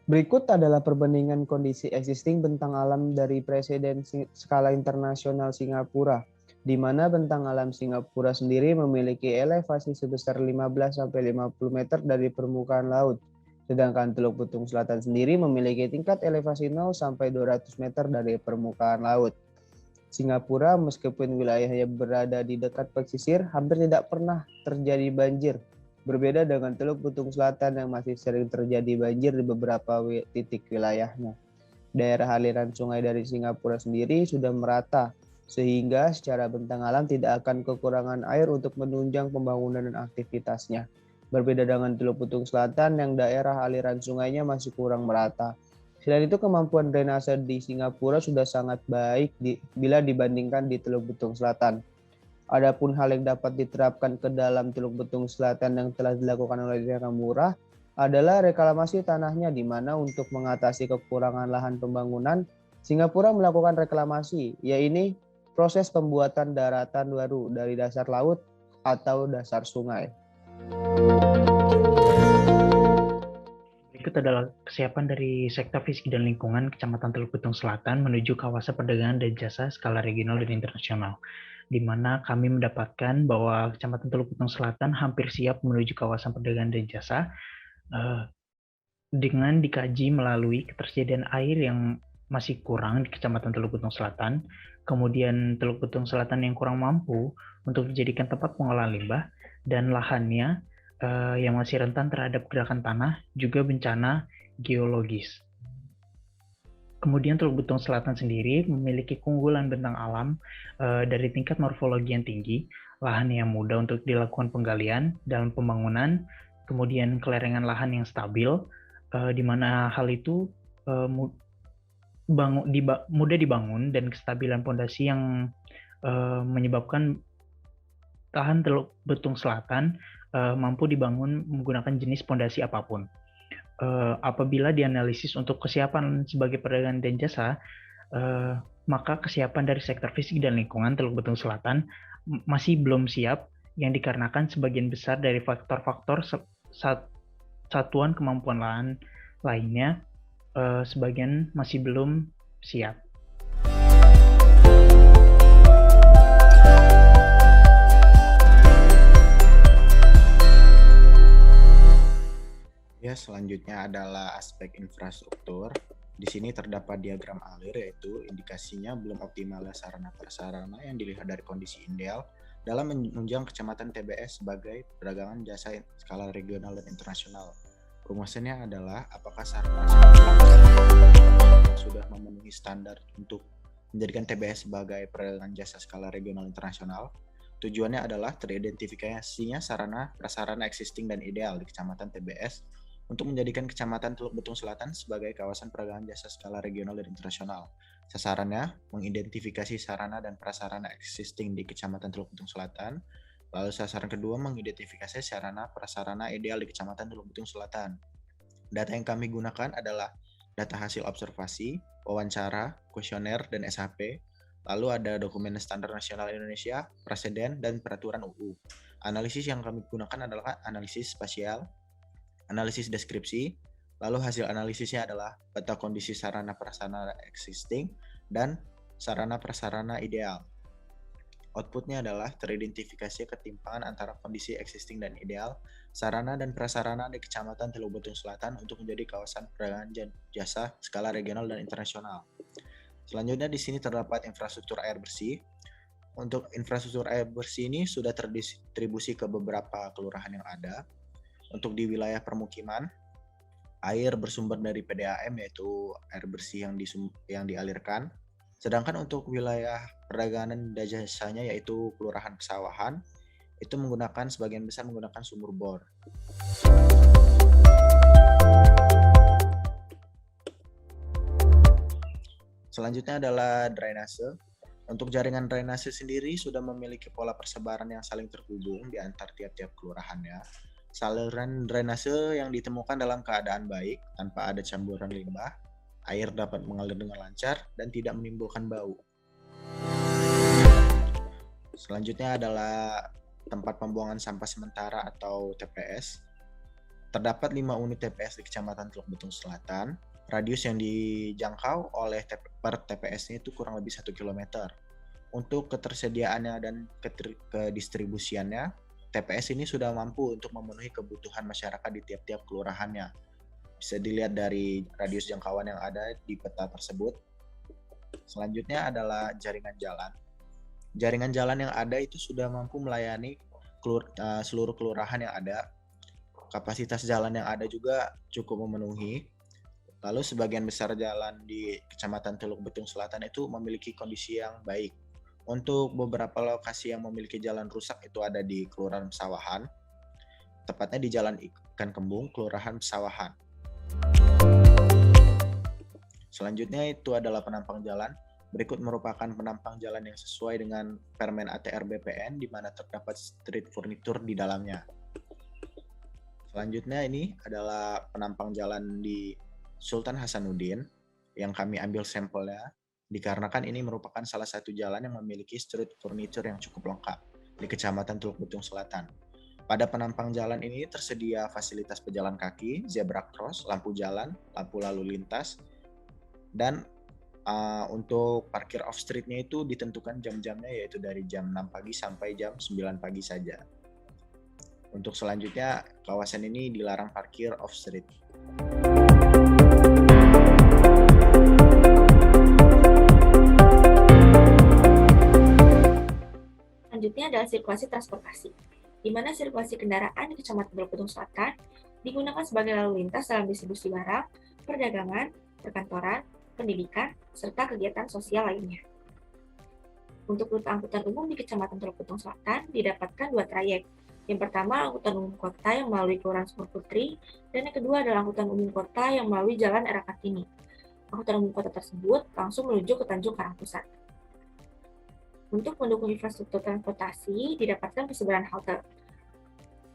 Berikut adalah perbandingan kondisi existing bentang alam dari presiden skala internasional Singapura, di mana bentang alam Singapura sendiri memiliki elevasi sebesar 15-50 meter dari permukaan laut. Sedangkan Teluk Betung Selatan sendiri memiliki tingkat elevasi 0-200 meter dari permukaan laut. Singapura, meskipun wilayahnya berada di dekat pesisir, hampir tidak pernah terjadi banjir. Berbeda dengan Teluk Betung Selatan yang masih sering terjadi banjir di beberapa titik wilayahnya. Daerah aliran sungai dari Singapura sendiri sudah merata, sehingga secara bentang alam tidak akan kekurangan air untuk menunjang pembangunan dan aktivitasnya. Berbeda dengan Teluk Betung Selatan yang daerah aliran sungainya masih kurang merata. Selain itu, kemampuan drainase di Singapura sudah sangat baik bila dibandingkan di Teluk Betung Selatan. Adapun hal yang dapat diterapkan ke dalam Teluk Betung Selatan yang telah dilakukan oleh daerah murah adalah reklamasi tanahnya, di mana untuk mengatasi kekurangan lahan pembangunan, Singapura melakukan reklamasi, yaitu proses pembuatan daratan baru dari dasar laut atau dasar sungai. Berikut adalah kesiapan dari Sektor Fisik dan Lingkungan Kecamatan Teluk Betung Selatan menuju kawasan perdagangan dan jasa skala regional dan internasional, di mana kami mendapatkan bahwa Kecamatan Teluk Betung Selatan hampir siap menuju kawasan perdagangan dan jasa dengan dikaji melalui ketersediaan air yang masih kurang di Kecamatan Teluk Betung Selatan, kemudian Teluk Betung Selatan yang kurang mampu untuk dijadikan tempat pengolahan limbah, dan lahannya yang masih rentan terhadap gerakan tanah, juga bencana geologis. Kemudian Teluk Betung Selatan sendiri memiliki keunggulan bentang alam dari tingkat morfologi yang tinggi, lahan yang mudah untuk dilakukan penggalian dalam pembangunan, kemudian kelerengan lahan yang stabil, di mana hal itu mudah dibangun, dan kestabilan pondasi yang menyebabkan lahan Teluk Betung Selatan mampu dibangun menggunakan jenis pondasi apapun. Apabila dianalisis untuk kesiapan sebagai perdagangan dan jasa, maka kesiapan dari sektor fisik dan lingkungan Teluk Betung Selatan masih belum siap, yang dikarenakan sebagian besar dari faktor-faktor satuan kemampuan lahan lainnya sebagian masih belum siap. Ya, selanjutnya adalah aspek infrastruktur. Di sini terdapat diagram alir, yaitu indikasinya belum optimalnya sarana prasarana yang dilihat dari kondisi ideal dalam menunjang Kecamatan TBS sebagai perdagangan jasa skala regional dan internasional. Rumusannya adalah apakah sarana prasarana sudah memenuhi standar untuk menjadikan TBS sebagai perdagangan jasa skala regional internasional. Tujuannya adalah teridentifikasinya sarana prasarana existing dan ideal di Kecamatan TBS untuk menjadikan Kecamatan Teluk Betung Selatan sebagai kawasan perdagangan jasa skala regional dan internasional. Sasarannya, mengidentifikasi sarana dan prasarana existing di Kecamatan Teluk Betung Selatan. Lalu sasaran kedua, mengidentifikasi sarana prasarana ideal di Kecamatan Teluk Betung Selatan. Data yang kami gunakan adalah data hasil observasi, wawancara, kuesioner, dan SHP. Lalu ada dokumen standar nasional Indonesia, preseden, dan peraturan UU. Analisis yang kami gunakan adalah analisis spasial, analisis deskripsi, lalu hasil analisisnya adalah peta kondisi sarana prasarana existing dan sarana prasarana ideal. Outputnya adalah teridentifikasi ketimpangan antara kondisi existing dan ideal, sarana dan prasarana di Kecamatan Teluk Betung Selatan untuk menjadi kawasan perdagangan jasa skala regional dan internasional. Selanjutnya di sini terdapat infrastruktur air bersih. Untuk infrastruktur air bersih ini sudah terdistribusi ke beberapa kelurahan yang ada. Untuk di wilayah permukiman, air bersumber dari PDAM yaitu air bersih yang dialirkan. Sedangkan untuk wilayah perdagangan dan jasanya yaitu Kelurahan Pesawahan, itu sebagian besar menggunakan sumur bor. Selanjutnya adalah drainase. Untuk jaringan drainase sendiri sudah memiliki pola persebaran yang saling terhubung di antar tiap-tiap kelurahannya. Saluran drainase yang ditemukan dalam keadaan baik, tanpa ada camburan limbah, air dapat mengalir dengan lancar dan tidak menimbulkan bau. Selanjutnya adalah tempat pembuangan sampah sementara atau TPS. Terdapat 5 unit TPS di Kecamatan Teluk Betung Selatan. Radius yang dijangkau oleh per TPS-nya itu kurang lebih 1 km. Untuk ketersediaannya dan kedistribusiannya, TPS ini sudah mampu untuk memenuhi kebutuhan masyarakat di tiap-tiap kelurahannya. Bisa dilihat dari radius jangkauan yang ada di peta tersebut. Selanjutnya adalah jaringan jalan. Jaringan jalan yang ada itu sudah mampu melayani seluruh kelurahan yang ada. Kapasitas jalan yang ada juga cukup memenuhi. Lalu sebagian besar jalan di Kecamatan Teluk Betung Selatan itu memiliki kondisi yang baik. Untuk beberapa lokasi yang memiliki jalan rusak itu ada di Kelurahan Pesawahan, tepatnya di Jalan Ikan Kembung, Kelurahan Pesawahan. Selanjutnya itu adalah penampang jalan. Berikut merupakan penampang jalan yang sesuai dengan Permen ATR BPN di mana terdapat street furniture di dalamnya. Selanjutnya ini adalah penampang jalan di Sultan Hasanuddin yang kami ambil sampelnya dikarenakan ini merupakan salah satu jalan yang memiliki street furniture yang cukup lengkap di Kecamatan Teluk Betung Selatan. Pada penampang jalan ini tersedia fasilitas pejalan kaki, zebra cross, lampu jalan, lampu lalu lintas, dan untuk parkir off streetnya itu ditentukan jam-jamnya yaitu dari jam 6 pagi sampai jam 9 pagi saja. Untuk selanjutnya, kawasan ini dilarang parkir off street. Selanjutnya adalah sirkulasi transportasi, di mana sirkulasi kendaraan di Kecamatan Teluk Betung Selatan digunakan sebagai lalu lintas dalam distribusi barang, perdagangan, perkantoran, pendidikan, serta kegiatan sosial lainnya. Untuk rute angkutan umum di Kecamatan Teluk Betung Selatan didapatkan 2 trayek. Yang pertama, angkutan umum kota yang melalui Kelurahan Sumur Putri, dan yang kedua adalah angkutan umum kota yang melalui Jalan Era Kartini. Angkutan umum kota tersebut langsung menuju ke Tanjung Karangpusat. Untuk mendukung infrastruktur transportasi, didapatkan persebaran halte.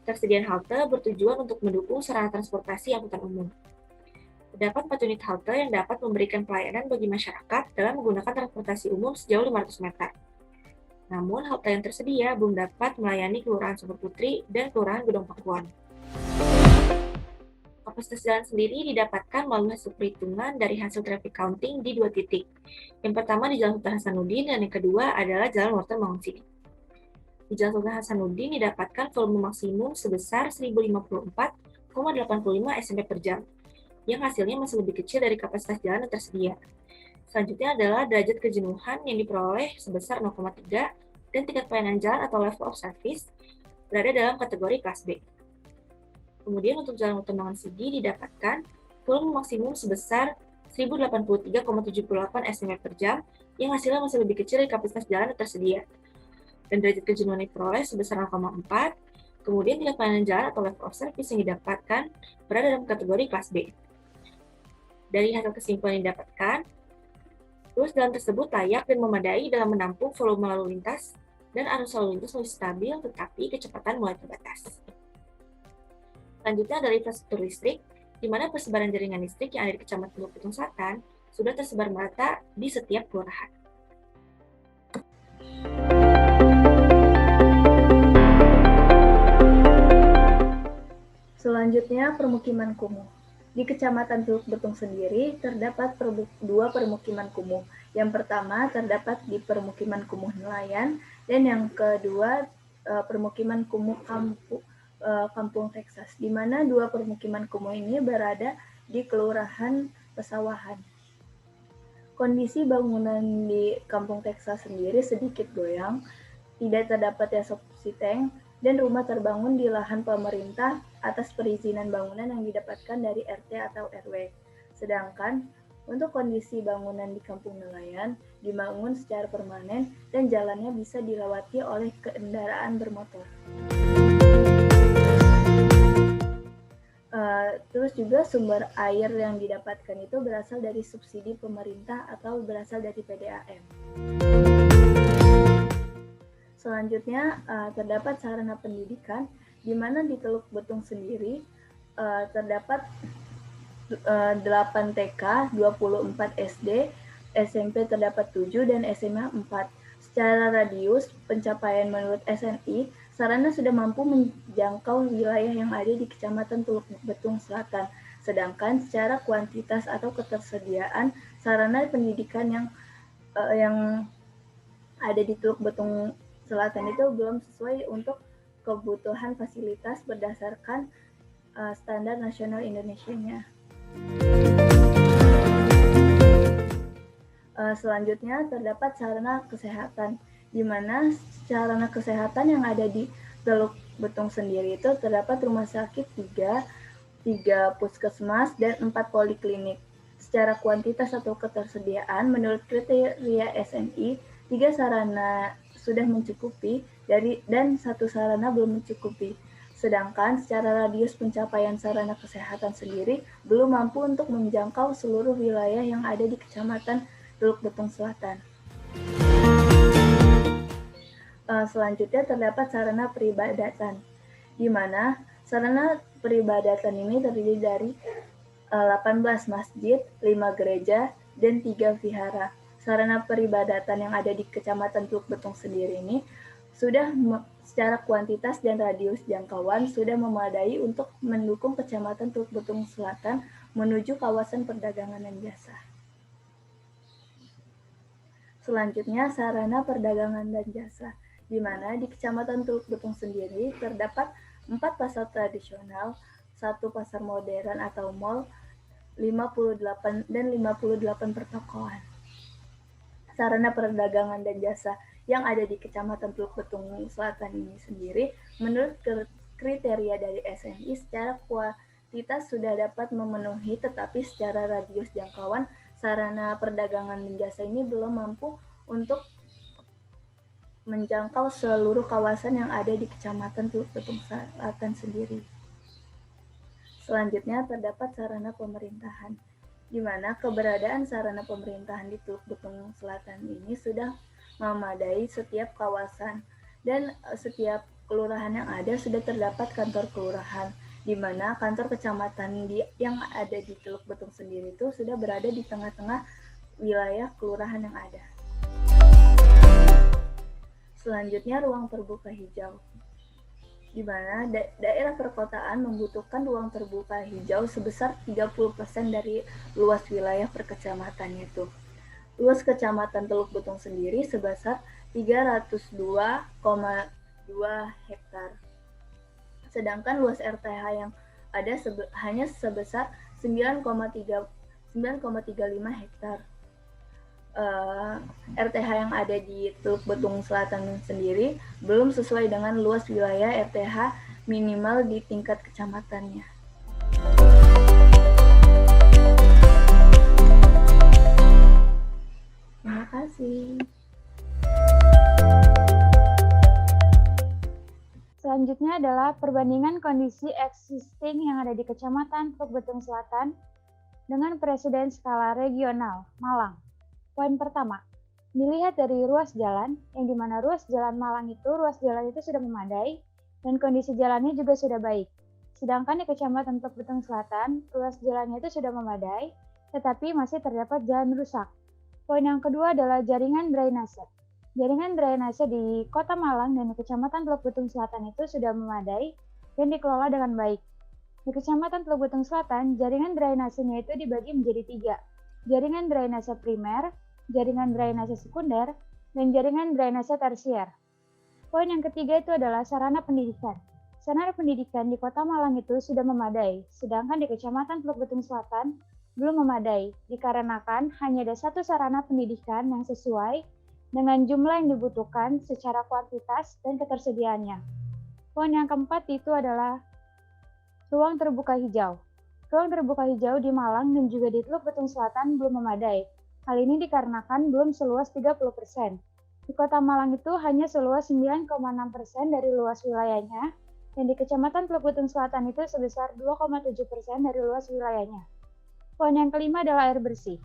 Ketersediaan halte bertujuan untuk mendukung sarana transportasi angkutan umum. Terdapat 4 unit halte yang dapat memberikan pelayanan bagi masyarakat dalam menggunakan transportasi umum sejauh 500 meter. Namun, halte yang tersedia belum dapat melayani Kelurahan Sumur Putri dan Kelurahan Gedong Pakuan. Kapasitas jalan sendiri didapatkan melalui hasil perhitungan dari hasil traffic counting di 2 titik. Yang pertama di Jalan Sultan Hasanuddin dan yang kedua adalah Jalan Walter Mangunsidi. Di Jalan Sultan Hasanuddin didapatkan volume maksimum sebesar 1054,85 SMP per jam, yang hasilnya masih lebih kecil dari kapasitas jalan yang tersedia. Selanjutnya adalah derajat kejenuhan yang diperoleh sebesar 0,3 dan tingkat pelayanan jalan atau level of service berada dalam kategori kelas B. Kemudian untuk Jalan Walter Mangunsidi didapatkan volume maksimum sebesar 1083,78 SMP per jam, yang hasilnya masih lebih kecil dari kapasitas jalan yang tersedia. Dan derajat kejenuhan yang diperoleh sebesar 0,4, kemudian tingkat pelayanan jalan atau level of service yang didapatkan berada dalam kategori kelas B. Dari hasil kesimpulan yang didapatkan, Ruas jalan tersebut layak dan memadai dalam menampung volume lalu lintas dan arus lalu lintas lebih stabil, tetapi kecepatan mulai terbatas. Selanjutnya adalah infrastruktur listrik, di mana persebaran jaringan listrik yang ada di Kecamatan Teluk Betung Selatan sudah tersebar merata di setiap kelurahan. Selanjutnya, permukiman kumuh. Di Kecamatan Teluk Betung sendiri terdapat dua permukiman kumuh. Yang pertama terdapat di permukiman kumuh nelayan, dan yang kedua permukiman kumuh Kampung Texas, di mana dua permukiman kumuh ini berada di Kelurahan Pesawahan. Kondisi bangunan di Kampung Texas sendiri sedikit goyang, tidak terdapat erupsi tank, dan rumah terbangun di lahan pemerintah atas perizinan bangunan yang didapatkan dari RT atau RW. Sedangkan untuk kondisi bangunan di Kampung Nelayan dibangun secara permanen dan jalannya bisa dilewati oleh kendaraan bermotor. Terus juga sumber air yang didapatkan itu berasal dari subsidi pemerintah atau berasal dari PDAM. Selanjutnya terdapat sarana pendidikan, di mana di Teluk Betung sendiri terdapat 8 TK, 24 SD, SMP terdapat 7, dan SMA 4. Secara radius pencapaian menurut SNI, sarana sudah mampu menjangkau wilayah yang ada di Kecamatan Teluk Betung Selatan. Sedangkan secara kuantitas atau ketersediaan sarana pendidikan yang ada di Teluk Betung Selatan itu belum sesuai untuk kebutuhan fasilitas berdasarkan standar nasional Indonesianya. Selanjutnya terdapat sarana kesehatan, di mana sarana kesehatan yang ada di Teluk Betung sendiri itu terdapat rumah sakit 3 puskesmas, dan 4 poliklinik. Secara kuantitas atau ketersediaan, menurut kriteria SNI, 3 sarana sudah mencukupi dan 1 sarana belum mencukupi. Sedangkan secara radius pencapaian sarana kesehatan sendiri belum mampu untuk menjangkau seluruh wilayah yang ada di Kecamatan Teluk Betung Selatan. Selanjutnya terdapat sarana peribadatan, di mana sarana peribadatan ini terdiri dari 18 masjid, 5 gereja, dan 3 vihara. Sarana peribadatan yang ada di Kecamatan Teluk Betung sendiri ini sudah secara kuantitas dan radius jangkauan sudah memadai untuk mendukung Kecamatan Teluk Betung Selatan menuju kawasan perdagangan dan jasa. Selanjutnya, sarana perdagangan dan jasa, di mana di Kecamatan Teluk Betung sendiri terdapat 4 pasar tradisional, 1 pasar modern atau mall, 58 pertokoan. Sarana perdagangan dan jasa yang ada di Kecamatan Teluk Betung Selatan ini sendiri, menurut kriteria dari SNI, secara kuantitas sudah dapat memenuhi, tetapi secara radius jangkauan sarana perdagangan dan jasa ini belum mampu untuk menjangkau seluruh kawasan yang ada di Kecamatan Teluk Betung Selatan sendiri. Selanjutnya terdapat sarana pemerintahan, di mana keberadaan sarana pemerintahan di Teluk Betung Selatan ini sudah memadai setiap kawasan, dan setiap kelurahan yang ada sudah terdapat kantor kelurahan, di mana kantor kecamatan yang ada di Teluk Betung sendiri itu sudah berada di tengah-tengah wilayah kelurahan yang ada. Selanjutnya ruang terbuka hijau, di mana daerah perkotaan membutuhkan ruang terbuka hijau sebesar 30% dari luas wilayah perkecamatannya itu. Luas Kecamatan Teluk Betung sendiri sebesar 302,2 hektar. Sedangkan luas RTH yang ada hanya sebesar 9,35 hektar. RTH yang ada di Teluk Betung Selatan sendiri belum sesuai dengan luas wilayah RTH minimal di tingkat kecamatannya. Terima kasih. Selanjutnya adalah perbandingan kondisi existing yang ada di Kecamatan Teluk Betung Selatan dengan presiden skala regional, Malang. Poin pertama, dilihat dari ruas jalan, yang dimana ruas jalan Malang ruas jalan itu sudah memadai, dan kondisi jalannya juga sudah baik. Sedangkan di Kecamatan Teluk Betung Selatan, ruas jalannya itu sudah memadai, tetapi masih terdapat jalan rusak. Poin yang kedua adalah jaringan drainase. Jaringan drainase di Kota Malang dan di Kecamatan Teluk Betung Selatan itu sudah memadai dan dikelola dengan baik. Di Kecamatan Teluk Betung Selatan, jaringan drainasenya itu dibagi menjadi 3. Jaringan drainase primer, jaringan drainase sekunder, dan jaringan drainase tersier. Poin yang ketiga itu adalah sarana pendidikan. Sarana pendidikan di Kota Malang itu sudah memadai, sedangkan di Kecamatan Teluk Betung Selatan belum memadai, dikarenakan hanya ada satu sarana pendidikan yang sesuai dengan jumlah yang dibutuhkan secara kuantitas dan ketersediaannya. Poin yang keempat itu adalah ruang terbuka hijau. Ruang terbuka hijau di Malang dan juga di Teluk Betung Selatan belum memadai. Hal ini dikarenakan belum seluas 30%. Di Kota Malang itu hanya seluas 9,6% dari luas wilayahnya, dan di Kecamatan Teluk Betung Selatan itu sebesar 2,7% dari luas wilayahnya. Poin yang kelima adalah air bersih.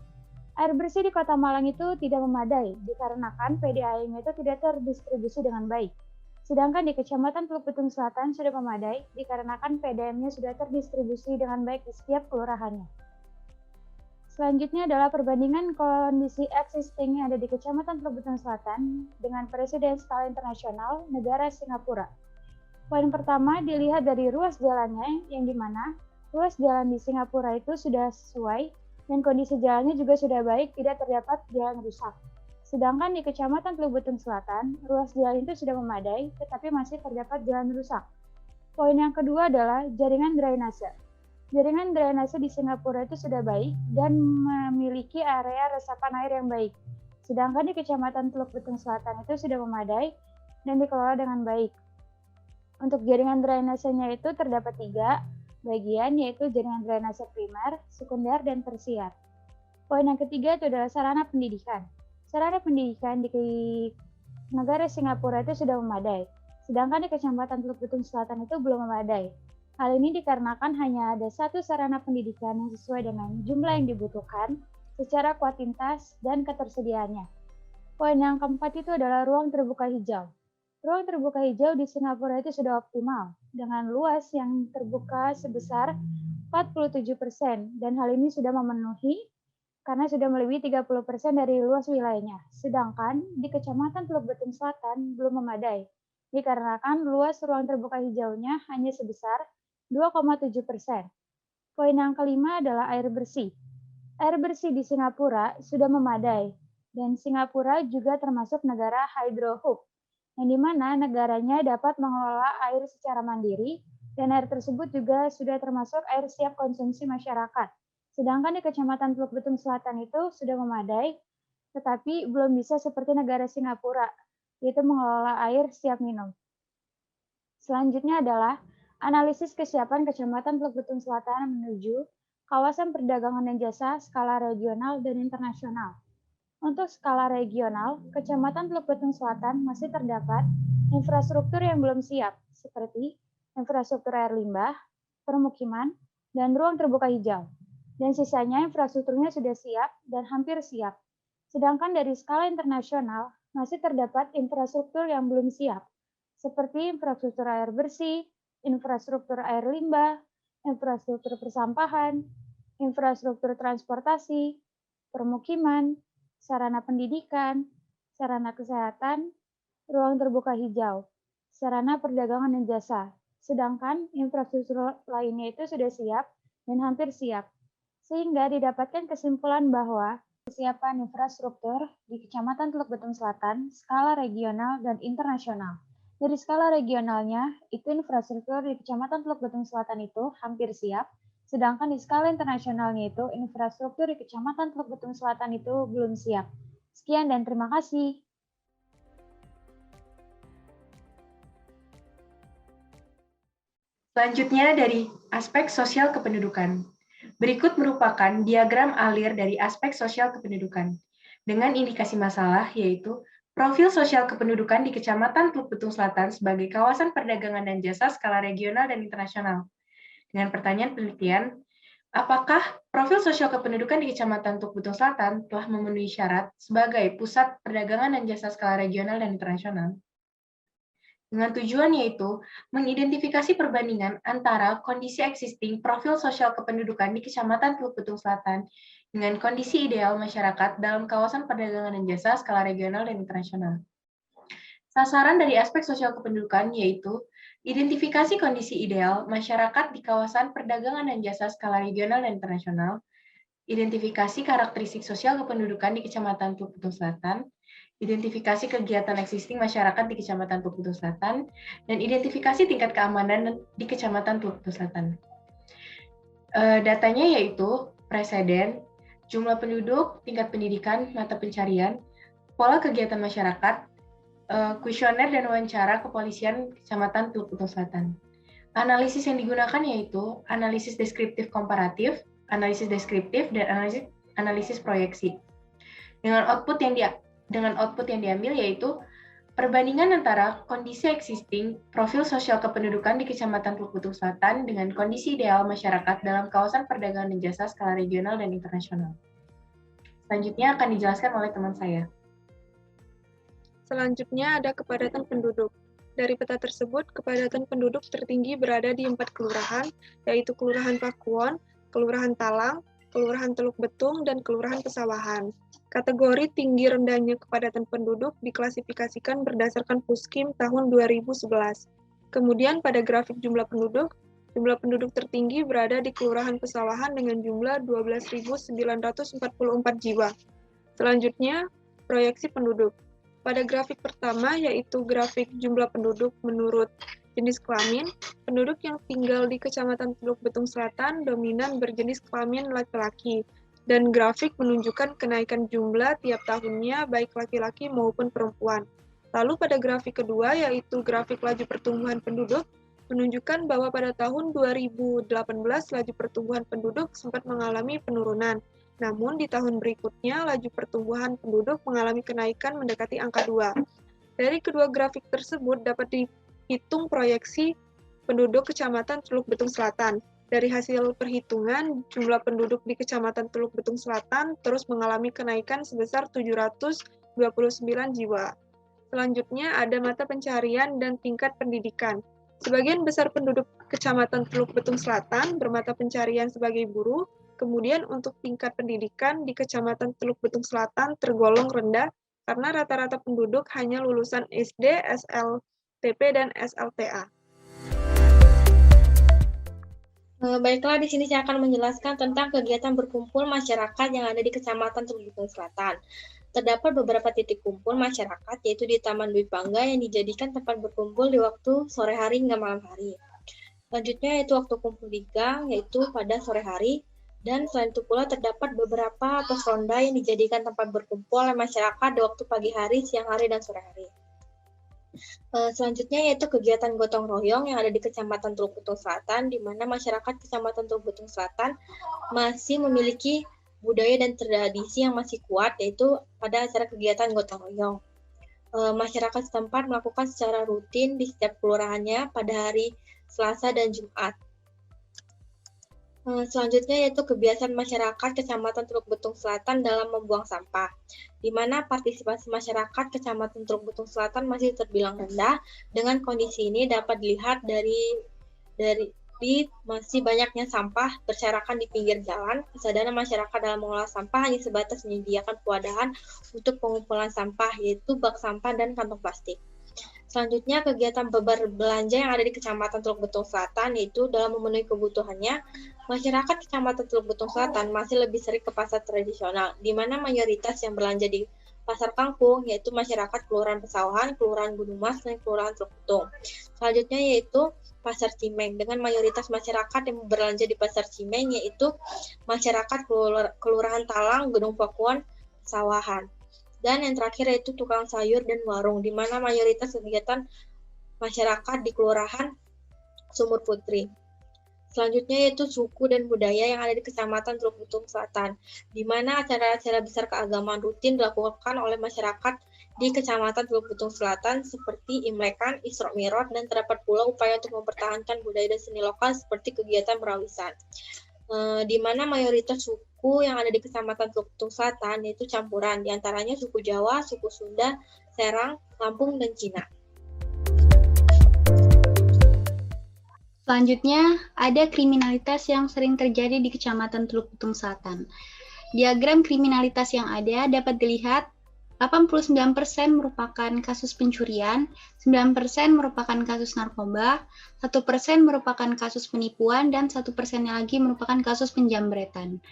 Air bersih di Kota Malang itu tidak memadai, dikarenakan PDAM-nya itu tidak terdistribusi dengan baik. Sedangkan di Kecamatan Teluk Betung Selatan sudah memadai, dikarenakan PDAM-nya sudah terdistribusi dengan baik di setiap kelurahannya. Selanjutnya adalah perbandingan kondisi existing yang ada di Kecamatan Teluk Betung Selatan dengan presiden skala internasional negara Singapura. Poin pertama dilihat dari ruas jalannya, yang dimana ruas jalan di Singapura itu sudah sesuai dan kondisi jalannya juga sudah baik, tidak terdapat jalan rusak. Sedangkan di Kecamatan Teluk Betung Selatan, ruas jalan itu sudah memadai, tetapi masih terdapat jalan rusak. Poin yang kedua adalah jaringan drainase. Jaringan drainase di Singapura itu sudah baik dan memiliki area resapan air yang baik. Sedangkan di Kecamatan Teluk Betung Selatan itu sudah memadai dan dikelola dengan baik. Untuk jaringan drainasenya itu terdapat 3 bagian, yaitu jaringan drainase primer, sekunder, dan tersier. Poin yang ketiga itu adalah sarana pendidikan. Sarana pendidikan di negara Singapura itu sudah memadai, sedangkan di Kecamatan Teluk Betung Selatan itu belum memadai. Hal ini dikarenakan hanya ada satu sarana pendidikan yang sesuai dengan jumlah yang dibutuhkan secara kuantitas dan ketersediaannya. Poin yang keempat itu adalah ruang terbuka hijau. Ruang terbuka hijau di Singapura itu sudah optimal, dengan luas yang terbuka sebesar 47%, dan hal ini sudah memenuhi karena sudah melebihi 30% dari luas wilayahnya. Sedangkan di Kecamatan Teluk Betung Selatan belum memadai, dikarenakan luas ruang terbuka hijaunya hanya sebesar 2,7%. Poin yang kelima adalah air bersih. Air bersih di Singapura sudah memadai, dan Singapura juga termasuk negara Hydro Hub, yang dimana negaranya dapat mengelola air secara mandiri, dan air tersebut juga sudah termasuk air siap konsumsi masyarakat. Sedangkan di Kecamatan Teluk Betung Selatan itu sudah memadai, tetapi belum bisa seperti negara Singapura, yaitu mengelola air siap minum. Selanjutnya adalah analisis kesiapan Kecamatan Teluk Betung Selatan menuju kawasan perdagangan dan jasa skala regional dan internasional. Untuk skala regional, Kecamatan Teluk Betung Selatan masih terdapat infrastruktur yang belum siap, seperti infrastruktur air limbah, permukiman, dan ruang terbuka hijau. Dan sisanya infrastrukturnya sudah siap dan hampir siap. Sedangkan dari skala internasional, masih terdapat infrastruktur yang belum siap, seperti infrastruktur air bersih, infrastruktur air limbah, infrastruktur persampahan, infrastruktur transportasi, permukiman, sarana pendidikan, sarana kesehatan, ruang terbuka hijau, sarana perdagangan dan jasa. Sedangkan infrastruktur lainnya itu sudah siap dan hampir siap. Sehingga didapatkan kesimpulan bahwa kesiapan infrastruktur di Kecamatan Teluk Betung Selatan skala regional dan internasional. Dari skala regionalnya, itu infrastruktur di Kecamatan Teluk Betung Selatan itu hampir siap, sedangkan di skala internasionalnya itu infrastruktur di Kecamatan Teluk Betung Selatan itu belum siap. Sekian dan terima kasih. Selanjutnya dari aspek sosial kependudukan. Berikut merupakan diagram alir dari aspek sosial kependudukan, dengan indikasi masalah yaitu profil sosial kependudukan di Kecamatan Teluk Betung Selatan sebagai kawasan perdagangan dan jasa skala regional dan internasional. Dengan pertanyaan penelitian, apakah Profil sosial kependudukan di Kecamatan Teluk Betung Selatan telah memenuhi syarat sebagai pusat perdagangan dan jasa skala regional dan internasional. Dengan tujuan yaitu mengidentifikasi perbandingan antara kondisi existing profil sosial kependudukan di Kecamatan Teluk Betung Selatan dengan kondisi ideal masyarakat dalam kawasan perdagangan dan jasa skala regional dan internasional. Sasaran dari aspek sosial kependudukan yaitu identifikasi kondisi ideal masyarakat di kawasan perdagangan dan jasa skala regional dan internasional, identifikasi karakteristik sosial kependudukan di Kecamatan Teluk Betung Selatan, identifikasi kegiatan existing masyarakat di Kecamatan Teluk Betung Selatan, dan identifikasi tingkat keamanan di Kecamatan Teluk Betung Selatan. Datanya yaitu preseden, jumlah penduduk, tingkat pendidikan, mata pencarian, pola kegiatan masyarakat, kuesioner dan wawancara kepolisian Kecamatan Teluk Betung Selatan. Analisis yang digunakan yaitu analisis deskriptif komparatif, analisis deskriptif, dan analisis proyeksi. Dengan output yang diambil yaitu perbandingan antara kondisi existing profil sosial kependudukan di Kecamatan Teluk Betung Selatan dengan kondisi ideal masyarakat dalam kawasan perdagangan dan jasa skala regional dan internasional. Selanjutnya akan dijelaskan oleh teman saya. Selanjutnya ada kepadatan penduduk. Dari peta tersebut, kepadatan penduduk tertinggi berada di 4 kelurahan, yaitu Kelurahan Pakuwon, Kelurahan Talang, Kelurahan Teluk Betung, dan Kelurahan Pesawahan. Kategori tinggi rendahnya kepadatan penduduk diklasifikasikan berdasarkan Puskim tahun 2011. Kemudian pada grafik jumlah penduduk tertinggi berada di Kelurahan Pesawahan dengan jumlah 12.944 jiwa. Selanjutnya, proyeksi penduduk. Pada grafik pertama, yaitu grafik jumlah penduduk menurut jenis kelamin, penduduk yang tinggal di Kecamatan Teluk Betung Selatan dominan berjenis kelamin laki-laki, dan grafik menunjukkan kenaikan jumlah tiap tahunnya baik laki-laki maupun perempuan. Lalu pada grafik kedua, yaitu grafik laju pertumbuhan penduduk, menunjukkan bahwa pada tahun 2018 laju pertumbuhan penduduk sempat mengalami penurunan. Namun di tahun berikutnya, laju pertumbuhan penduduk mengalami kenaikan mendekati angka 2. Dari kedua grafik tersebut dapat dihitung proyeksi penduduk Kecamatan Teluk Betung Selatan. Dari hasil perhitungan, jumlah penduduk di Kecamatan Teluk Betung Selatan terus mengalami kenaikan sebesar 729 jiwa. Selanjutnya ada mata pencarian dan tingkat pendidikan. Sebagian besar penduduk Kecamatan Teluk Betung Selatan bermata pencarian sebagai buruh. Kemudian untuk tingkat pendidikan di Kecamatan Teluk Betung Selatan tergolong rendah karena rata-rata penduduk hanya lulusan SD, SLTP, dan SLTA. Baiklah, di sini saya akan menjelaskan tentang kegiatan berkumpul masyarakat yang ada di Kecamatan Teluk Betung Selatan. Terdapat beberapa titik kumpul masyarakat, yaitu di Taman Dwi Bangga yang dijadikan tempat berkumpul di waktu sore hari hingga malam hari. Selanjutnya yaitu waktu kumpul di gang, yaitu pada sore hari. Dan selain itu pula terdapat beberapa pos ronda yang dijadikan tempat berkumpul oleh masyarakat di waktu pagi hari, siang hari, dan sore hari. Selanjutnya yaitu kegiatan gotong royong yang ada di Kecamatan Teluk Betung Selatan, di mana masyarakat Kecamatan Teluk Betung Selatan masih memiliki budaya dan tradisi yang masih kuat, yaitu pada acara kegiatan gotong royong. Masyarakat setempat melakukan secara rutin di setiap kelurahannya pada hari Selasa dan Jumat. Selanjutnya yaitu kebiasaan masyarakat Kecamatan Teluk Betung Selatan dalam membuang sampah, di mana partisipasi masyarakat Kecamatan Teluk Betung Selatan masih terbilang rendah. Dengan kondisi ini dapat dilihat dari masih banyaknya sampah berserakan di pinggir jalan. Kesadaran masyarakat dalam mengolah sampah hanya sebatas menyediakan pewadahan untuk pengumpulan sampah, yaitu bak sampah dan kantong plastik. Selanjutnya, kegiatan berbelanja yang ada di Kecamatan Teluk Betung Selatan, yaitu dalam memenuhi kebutuhannya, masyarakat Kecamatan Teluk Betung Selatan masih lebih sering ke pasar tradisional, di mana mayoritas yang belanja di pasar kangkung, yaitu masyarakat Kelurahan Pesawahan, Kelurahan Gunung Mas, dan Kelurahan Teluk Betung. Selanjutnya yaitu Pasar Cimeng, dengan mayoritas masyarakat yang berlanja di Pasar Cimeng, yaitu masyarakat Kelurahan Talang, Gunung Pakuwon, Pesawahan. Dan yang terakhir yaitu tukang sayur dan warung, di mana mayoritas kegiatan masyarakat di Kelurahan Sumur Putri. Selanjutnya yaitu suku dan budaya yang ada di Kecamatan Teluk Betung Selatan, di mana acara-acara besar keagamaan rutin dilakukan oleh masyarakat di Kecamatan Teluk Betung Selatan seperti Imlekan, Isra Mi'raj, dan terdapat pula upaya untuk mempertahankan budaya dan seni lokal seperti kegiatan perawisan. di mana mayoritas suku yang ada di Kecamatan Teluk Betung Selatan yaitu campuran, diantaranya suku Jawa, suku Sunda, Serang, Lampung, dan Cina. Selanjutnya, ada kriminalitas yang sering terjadi di Kecamatan Teluk Betung Selatan. Diagram kriminalitas yang ada dapat dilihat 89% merupakan kasus pencurian, 9% merupakan kasus narkoba, 1% merupakan kasus penipuan, dan 1% lagi merupakan kasus penjambretan.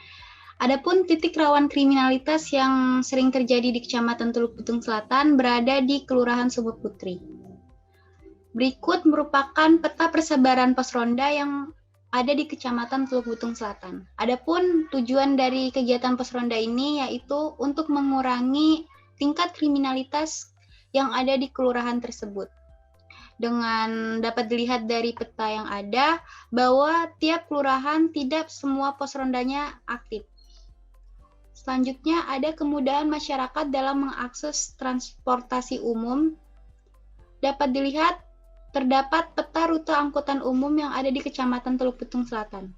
Adapun titik rawan kriminalitas yang sering terjadi di Kecamatan Teluk Betung Selatan berada di Kelurahan Sumur Putri. Berikut merupakan peta persebaran pos ronda yang ada di Kecamatan Teluk Betung Selatan. Adapun tujuan dari kegiatan pos ronda ini yaitu untuk mengurangi tingkat kriminalitas yang ada di kelurahan tersebut. Dengan dapat dilihat dari peta yang ada bahwa tiap kelurahan tidak semua pos rondanya aktif. Selanjutnya ada kemudahan masyarakat dalam mengakses transportasi umum. Dapat dilihat terdapat peta rute angkutan umum yang ada di Kecamatan Teluk Betung Selatan.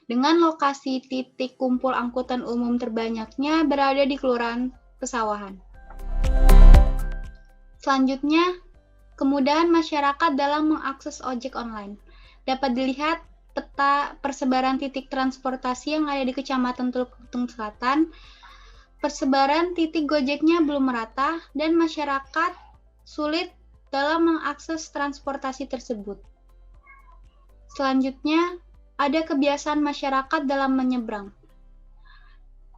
Dengan lokasi titik kumpul angkutan umum terbanyaknya berada di Kelurahan Pesawahan. Selanjutnya, kemudahan masyarakat dalam mengakses ojek online. Dapat dilihat peta persebaran titik transportasi yang ada di Kecamatan Teluk Betung Selatan. Persebaran titik Gojeknya belum merata dan masyarakat sulit dalam mengakses transportasi tersebut. Selanjutnya, ada kebiasaan masyarakat dalam menyeberang.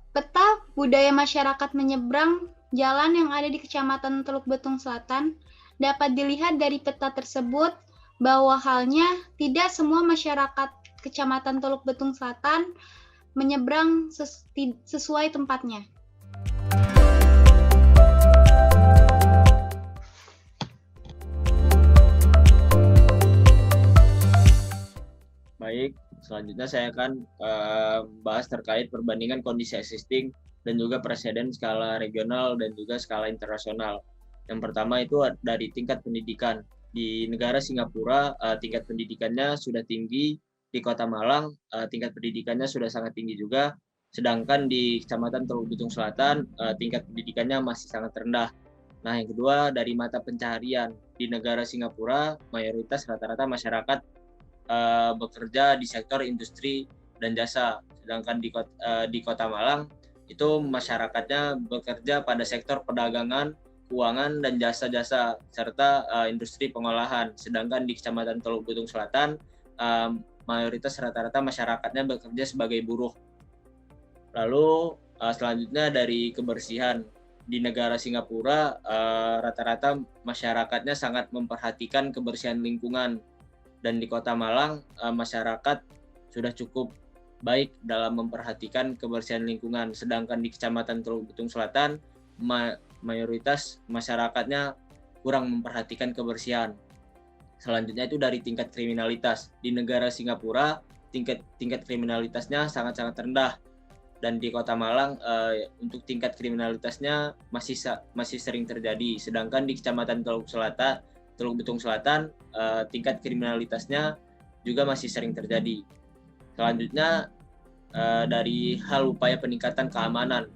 Peta budaya masyarakat menyeberang jalan yang ada di Kecamatan Teluk Betung Selatan dapat dilihat dari peta tersebut bahwa halnya tidak semua masyarakat Kecamatan Teluk Betung Selatan menyeberang sesuai tempatnya. Baik, selanjutnya saya akan bahas terkait perbandingan kondisi existing dan juga preseden skala regional dan juga skala internasional. Yang pertama itu dari tingkat pendidikan. Di negara Singapura, tingkat pendidikannya sudah tinggi, di Kota Malang, tingkat pendidikannya sudah sangat tinggi juga, sedangkan di Kecamatan Teluk Betung Selatan, tingkat pendidikannya masih sangat rendah. Nah, yang kedua dari mata pencaharian. Di negara Singapura, mayoritas rata-rata masyarakat bekerja di sektor industri dan jasa, sedangkan di Kota Malang itu masyarakatnya bekerja pada sektor perdagangan, keuangan, dan jasa-jasa serta industri pengolahan, sedangkan di Kecamatan Teluk Betung Selatan mayoritas rata-rata masyarakatnya bekerja sebagai buruh. Lalu selanjutnya dari kebersihan. Di negara Singapura rata-rata masyarakatnya sangat memperhatikan kebersihan lingkungan. Dan di Kota Malang, masyarakat sudah cukup baik dalam memperhatikan kebersihan lingkungan. Sedangkan di Kecamatan Teluk Betung Selatan, mayoritas masyarakatnya kurang memperhatikan kebersihan. Selanjutnya itu dari tingkat kriminalitas. Di negara Singapura, tingkat kriminalitasnya sangat-sangat rendah. Dan di Kota Malang, untuk tingkat kriminalitasnya masih sering terjadi. Sedangkan di Kecamatan Teluk Betung Selatan, tingkat kriminalitasnya juga masih sering terjadi. Selanjutnya dari hal upaya peningkatan keamanan.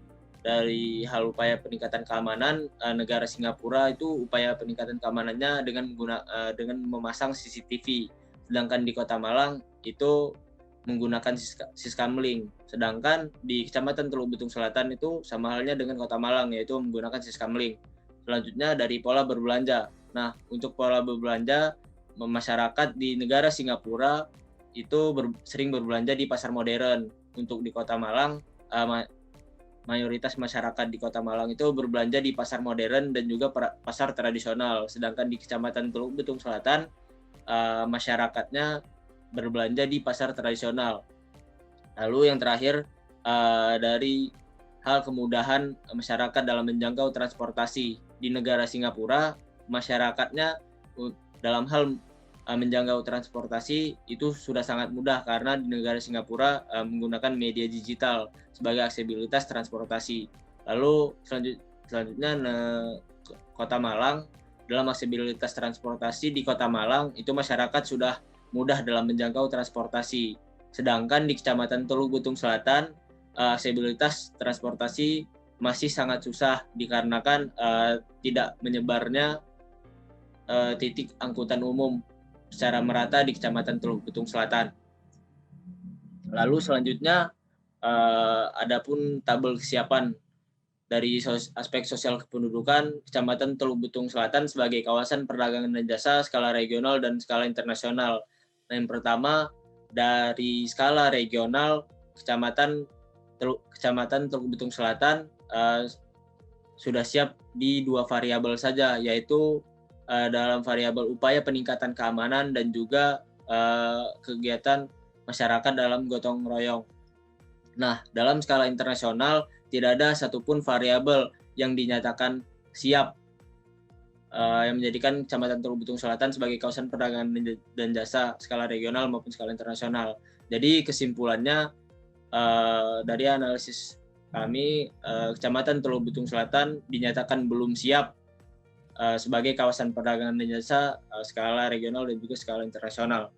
Dari hal upaya peningkatan keamanan, negara Singapura itu upaya peningkatan keamanannya dengan memasang CCTV. Sedangkan di Kota Malang itu menggunakan Siskamling. Sedangkan di Kecamatan Teluk Betung Selatan itu sama halnya dengan Kota Malang, yaitu menggunakan Siskamling. Selanjutnya dari pola berbelanja. Nah, untuk pola berbelanja, masyarakat di negara Singapura itu sering berbelanja di pasar modern. Untuk di Kota Malang, mayoritas masyarakat di Kota Malang itu berbelanja di pasar modern dan juga pasar tradisional. Sedangkan di Kecamatan Teluk Betung Selatan, masyarakatnya berbelanja di pasar tradisional. Lalu yang terakhir, dari hal kemudahan masyarakat dalam menjangkau transportasi. Di negara Singapura, masyarakatnya dalam hal menjangkau transportasi itu sudah sangat mudah karena di negara Singapura menggunakan media digital sebagai aksesibilitas transportasi. Lalu selanjutnya Kota Malang, dalam aksesibilitas transportasi di Kota Malang itu masyarakat sudah mudah dalam menjangkau transportasi. Sedangkan di Kecamatan Teluk Betung Selatan, aksesibilitas transportasi masih sangat susah dikarenakan tidak menyebarnya titik angkutan umum secara merata di Kecamatan Teluk Betung Selatan. Lalu selanjutnya adapun tabel kesiapan dari aspek sosial kependudukan Kecamatan Teluk Betung Selatan sebagai kawasan perdagangan dan jasa skala regional dan skala internasional. Yang pertama, dari skala regional Kecamatan Teluk Betung Selatan sudah siap di 2 variabel saja, yaitu dalam variabel upaya peningkatan keamanan dan juga kegiatan masyarakat dalam gotong royong. Nah, dalam skala internasional tidak ada satupun variabel yang dinyatakan siap yang menjadikan Kecamatan Teluk Betung Selatan sebagai kawasan perdagangan dan jasa skala regional maupun skala internasional. Jadi kesimpulannya dari analisis kami, Kecamatan Teluk Betung Selatan dinyatakan belum siap sebagai kawasan perdagangan dan jasa skala regional dan juga skala internasional.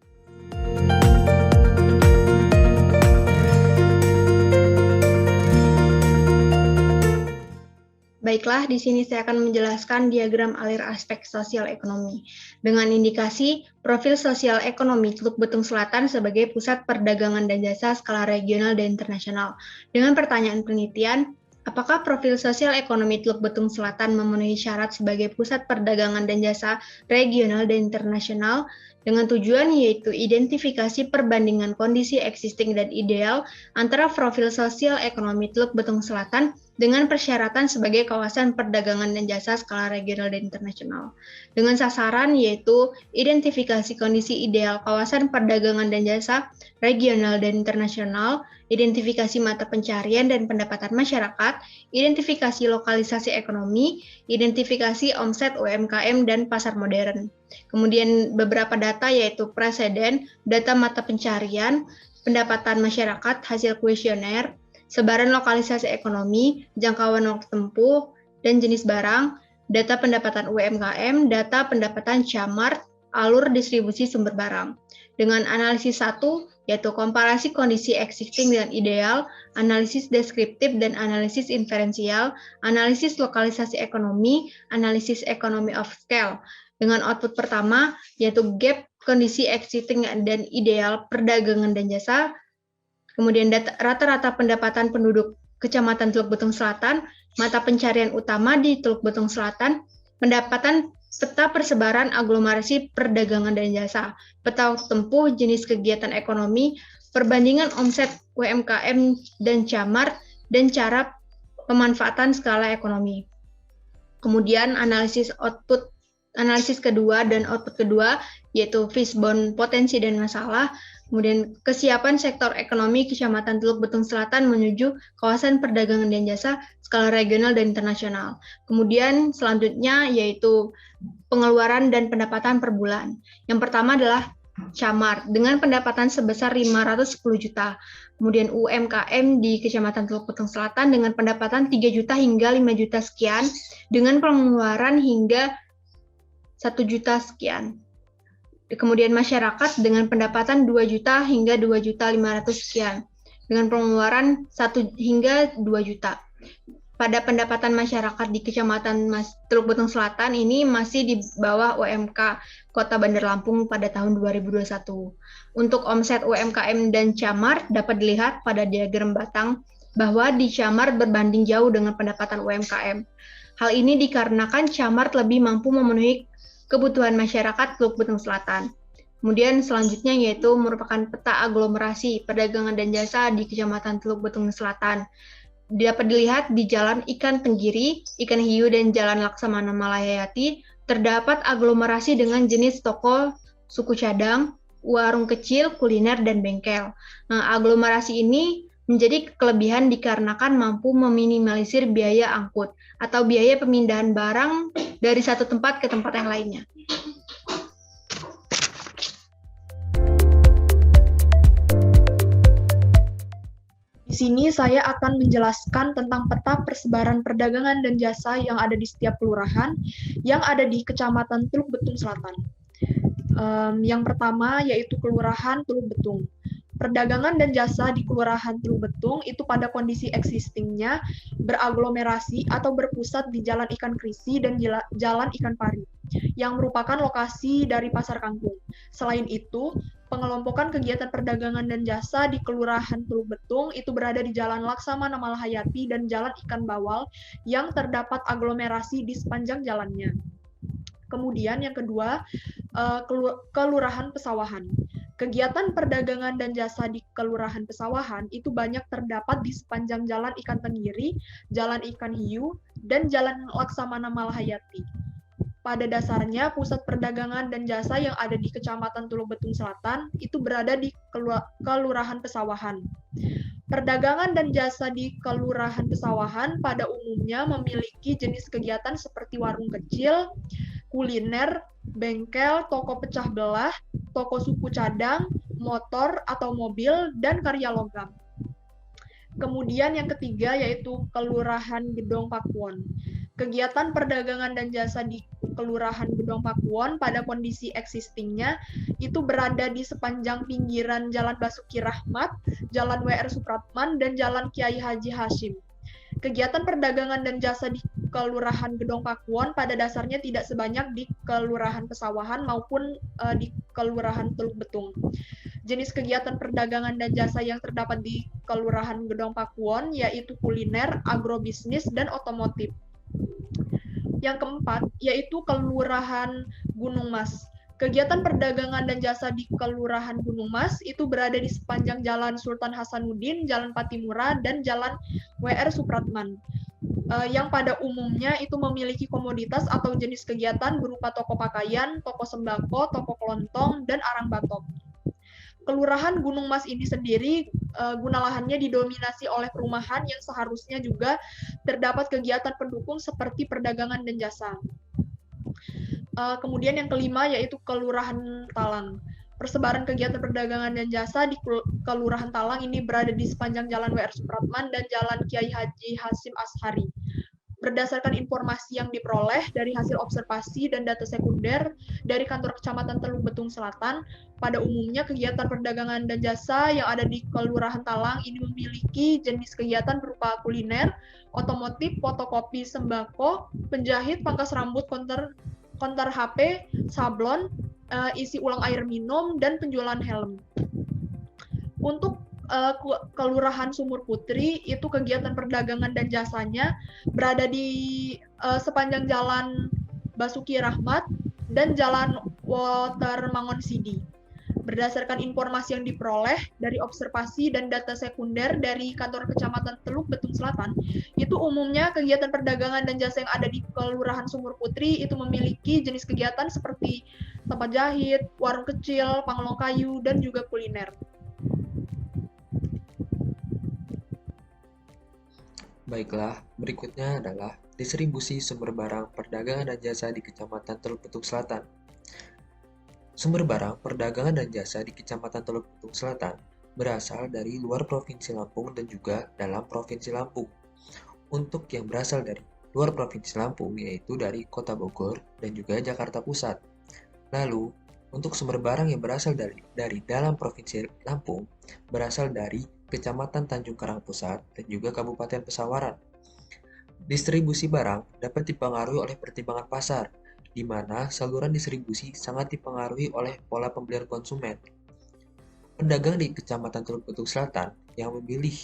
Baiklah, di sini saya akan menjelaskan diagram alir aspek sosial ekonomi dengan indikasi profil sosial ekonomi Teluk Betung Selatan sebagai pusat perdagangan dan jasa skala regional dan internasional. Dengan pertanyaan penelitian, apakah profil sosial ekonomi Teluk Betung Selatan memenuhi syarat sebagai pusat perdagangan dan jasa regional dan internasional? Dengan tujuan yaitu identifikasi perbandingan kondisi existing dan ideal antara profil sosial ekonomi Teluk Betung Selatan dengan persyaratan sebagai kawasan perdagangan dan jasa skala regional dan internasional. Dengan sasaran yaitu identifikasi kondisi ideal kawasan perdagangan dan jasa regional dan internasional, identifikasi mata pencarian dan pendapatan masyarakat, identifikasi lokalisasi ekonomi, identifikasi omset UMKM dan pasar modern. Kemudian beberapa data yaitu preseden, data mata pencarian, pendapatan masyarakat, hasil kuesioner, sebaran lokalisasi ekonomi, jangkauan waktu tempuh, dan jenis barang, data pendapatan UMKM, data pendapatan camart, alur distribusi sumber barang. Dengan analisis 1, yaitu komparasi kondisi existing dan ideal, analisis deskriptif dan analisis inferensial, analisis lokalisasi ekonomi, analisis economy of scale. Dengan output pertama, yaitu gap kondisi existing dan ideal perdagangan dan jasa. Kemudian rata-rata pendapatan penduduk Kecamatan Teluk Betung Selatan, mata pencarian utama di Teluk Betung Selatan, pendapatan peta persebaran aglomerasi perdagangan dan jasa, peta waktu tempuh, jenis kegiatan ekonomi, perbandingan omset UMKM dan camart, dan cara pemanfaatan skala ekonomi. Kemudian analisis kedua dan output kedua, yaitu fishbone potensi dan masalah. Kemudian kesiapan sektor ekonomi Kecamatan Teluk Betung Selatan menuju kawasan perdagangan dan jasa skala regional dan internasional. Kemudian selanjutnya yaitu pengeluaran dan pendapatan per bulan. Yang pertama adalah camart dengan pendapatan sebesar 510 juta. Kemudian UMKM di Kecamatan Teluk Betung Selatan dengan pendapatan 3 juta hingga 5 juta sekian dengan pengeluaran hingga 1 juta sekian. Kemudian masyarakat dengan pendapatan 2 juta hingga 2 juta 500 sekian dengan pengeluaran 1 hingga 2 juta. Pada pendapatan masyarakat di Kecamatan Teluk Betung Selatan ini masih di bawah UMK Kota Bandar Lampung pada tahun 2021. Untuk omset UMKM dan camart dapat dilihat pada diagram batang bahwa di camart berbanding jauh dengan pendapatan UMKM. Hal ini dikarenakan camart lebih mampu memenuhi kebutuhan masyarakat Teluk Betung Selatan. Kemudian selanjutnya yaitu merupakan peta aglomerasi perdagangan dan jasa di Kecamatan Teluk Betung Selatan. Dapat dilihat di Jalan Ikan Tenggiri, Ikan Hiu, dan Jalan Laksamana Malayayati terdapat aglomerasi dengan jenis toko, suku cadang, warung kecil, kuliner, dan bengkel. Nah, aglomerasi ini menjadi kelebihan dikarenakan mampu meminimalisir biaya angkut atau biaya pemindahan barang dari satu tempat ke tempat yang lainnya. Di sini saya akan menjelaskan tentang peta persebaran perdagangan dan jasa yang ada di setiap kelurahan yang ada di Kecamatan Teluk Betung Selatan. Yang pertama yaitu Kelurahan Teluk Betung. Perdagangan dan jasa di Kelurahan Teluk Betung itu pada kondisi existingnya beraglomerasi atau berpusat di Jalan Ikan Krisi dan Jalan Ikan Pari, yang merupakan lokasi dari Pasar Kangkung. Selain itu, pengelompokan kegiatan perdagangan dan jasa di Kelurahan Teluk Betung itu berada di Jalan Laksamana Malahayati dan Jalan Ikan Bawal yang terdapat aglomerasi di sepanjang jalannya. Kemudian yang kedua, Kelurahan Pesawahan. Kegiatan perdagangan dan jasa di Kelurahan Pesawahan itu banyak terdapat di sepanjang Jalan Ikan Tenggiri, Jalan Ikan Hiu, dan Jalan Laksamana Malahayati. Pada dasarnya, pusat perdagangan dan jasa yang ada di Kecamatan Teluk Betung Selatan itu berada di Kelurahan Pesawahan. Perdagangan dan jasa di Kelurahan Pesawahan pada umumnya memiliki jenis kegiatan seperti warung kecil, kuliner, bengkel, toko pecah belah, toko suku cadang, motor atau mobil, dan karya logam. Kemudian yang ketiga yaitu Kelurahan Gedong Pakuwon. Kegiatan perdagangan dan jasa di Kelurahan Gedong Pakuwon pada kondisi existingnya itu berada di sepanjang pinggiran Jalan Basuki Rahmat, Jalan W.R. Supratman, dan Jalan Kiai Haji Hashim. Kegiatan perdagangan dan jasa di Kelurahan Gedong Pakuwon pada dasarnya tidak sebanyak di Kelurahan Pesawahan maupun di Kelurahan Teluk Betung. Jenis kegiatan perdagangan dan jasa yang terdapat di Kelurahan Gedong Pakuwon yaitu kuliner, agrobisnis, dan otomotif. Yang keempat yaitu Kelurahan Gunung Mas. Kegiatan perdagangan dan jasa di Kelurahan Gunung Mas itu berada di sepanjang Jalan Sultan Hasanuddin, Jalan Patimura, dan Jalan W.R. Supratman, yang pada umumnya itu memiliki komoditas atau jenis kegiatan berupa toko pakaian, toko sembako, toko kelontong, dan arang batok. Kelurahan Gunung Mas ini sendiri guna lahannya didominasi oleh perumahan yang seharusnya juga terdapat kegiatan pendukung seperti perdagangan dan jasa. Kemudian yang kelima yaitu Kelurahan Talang. Persebaran kegiatan perdagangan dan jasa di Kelurahan Talang ini berada di sepanjang Jalan W.R. Supratman dan Jalan Kiai Haji Hashim Ashari. Berdasarkan informasi yang diperoleh dari hasil observasi dan data sekunder dari Kantor Kecamatan Teluk Betung Selatan, pada umumnya kegiatan perdagangan dan jasa yang ada di Kelurahan Talang ini memiliki jenis kegiatan berupa kuliner, otomotif, fotokopi sembako, penjahit, pangkas rambut, konter HP, sablon, isi ulang air minum, dan penjualan helm. Untuk Kelurahan Sumur Putri, itu kegiatan perdagangan dan jasanya berada di sepanjang Jalan Basuki Rahmat dan Jalan Water Mangon Sidi. Berdasarkan informasi yang diperoleh dari observasi dan data sekunder dari Kantor Kecamatan Teluk Betung Selatan, itu umumnya kegiatan perdagangan dan jasa yang ada di Kelurahan Sumur Putri itu memiliki jenis kegiatan seperti tempat jahit, warung kecil, panglong kayu, dan juga kuliner. Baiklah, berikutnya adalah distribusi sumber barang perdagangan dan jasa di Kecamatan Teluk Betung Selatan. Sumber barang perdagangan dan jasa di Kecamatan Teluk Betung Selatan berasal dari luar Provinsi Lampung dan juga dalam Provinsi Lampung. Untuk yang berasal dari luar Provinsi Lampung yaitu dari Kota Bogor dan juga Jakarta Pusat. Lalu, untuk sumber barang yang berasal dari dalam Provinsi Lampung berasal dari Kecamatan Tanjung Karang Pusat dan juga Kabupaten Pesawaran. Distribusi barang dapat dipengaruhi oleh pertimbangan pasar, di mana saluran distribusi sangat dipengaruhi oleh pola pembelian konsumen. Pedagang di Kecamatan Teluk Betung Selatan yang memilih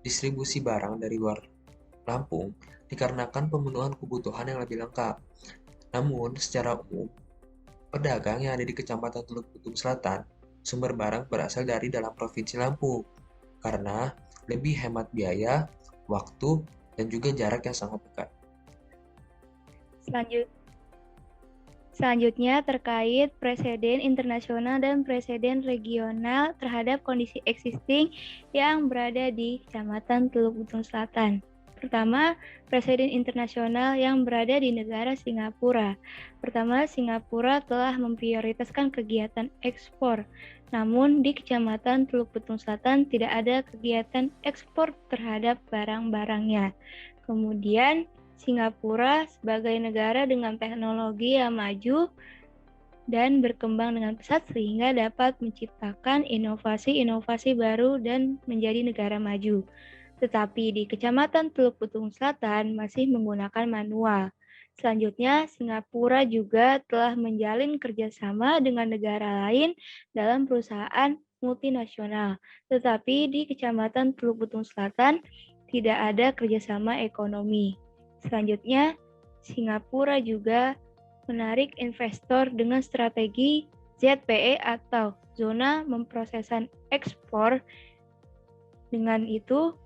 distribusi barang dari luar Lampung dikarenakan pemenuhan kebutuhan yang lebih lengkap. Namun, secara umum, pedagang yang ada di Kecamatan Teluk Betung Selatan sumber barang berasal dari dalam Provinsi Lampung karena lebih hemat biaya, waktu, dan juga jarak yang sangat dekat. Selanjutnya terkait preseden internasional dan preseden regional terhadap kondisi existing yang berada di Kecamatan Teluk Betung Selatan. Pertama, preseden internasional yang berada di negara Singapura. Pertama, Singapura telah memprioritaskan kegiatan ekspor. Namun, di Kecamatan Teluk Betung Selatan tidak ada kegiatan ekspor terhadap barang-barangnya. Kemudian, Singapura sebagai negara dengan teknologi yang maju dan berkembang dengan pesat sehingga dapat menciptakan inovasi-inovasi baru dan menjadi negara maju. Tetapi di Kecamatan Teluk Betung Selatan masih menggunakan manual. Selanjutnya, Singapura juga telah menjalin kerjasama dengan negara lain dalam perusahaan multinasional. Tetapi di Kecamatan Teluk Betung Selatan tidak ada kerjasama ekonomi. Selanjutnya, Singapura juga menarik investor dengan strategi ZPE atau zona memprosesan ekspor. Dengan itu,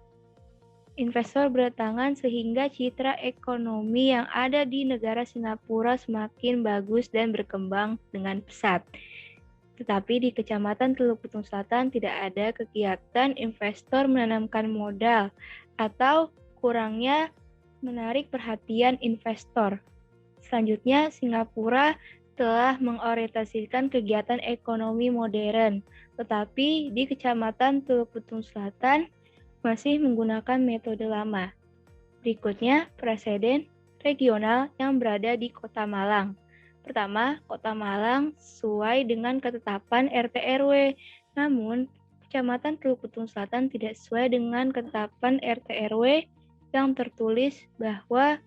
investor berdatangan sehingga citra ekonomi yang ada di negara Singapura semakin bagus dan berkembang dengan pesat. Tetapi di Kecamatan Teluk Betung Selatan tidak ada kegiatan investor menanamkan modal atau kurangnya menarik perhatian investor. Selanjutnya, Singapura telah mengorientasikan kegiatan ekonomi modern, tetapi di Kecamatan Teluk Betung Selatan masih menggunakan metode lama. Berikutnya, presiden regional yang berada di Kota Malang. Pertama, Kota Malang sesuai dengan ketetapan RT/RW, namun Kecamatan Teluk Betung Selatan tidak sesuai dengan ketetapan RT/RW yang tertulis bahwa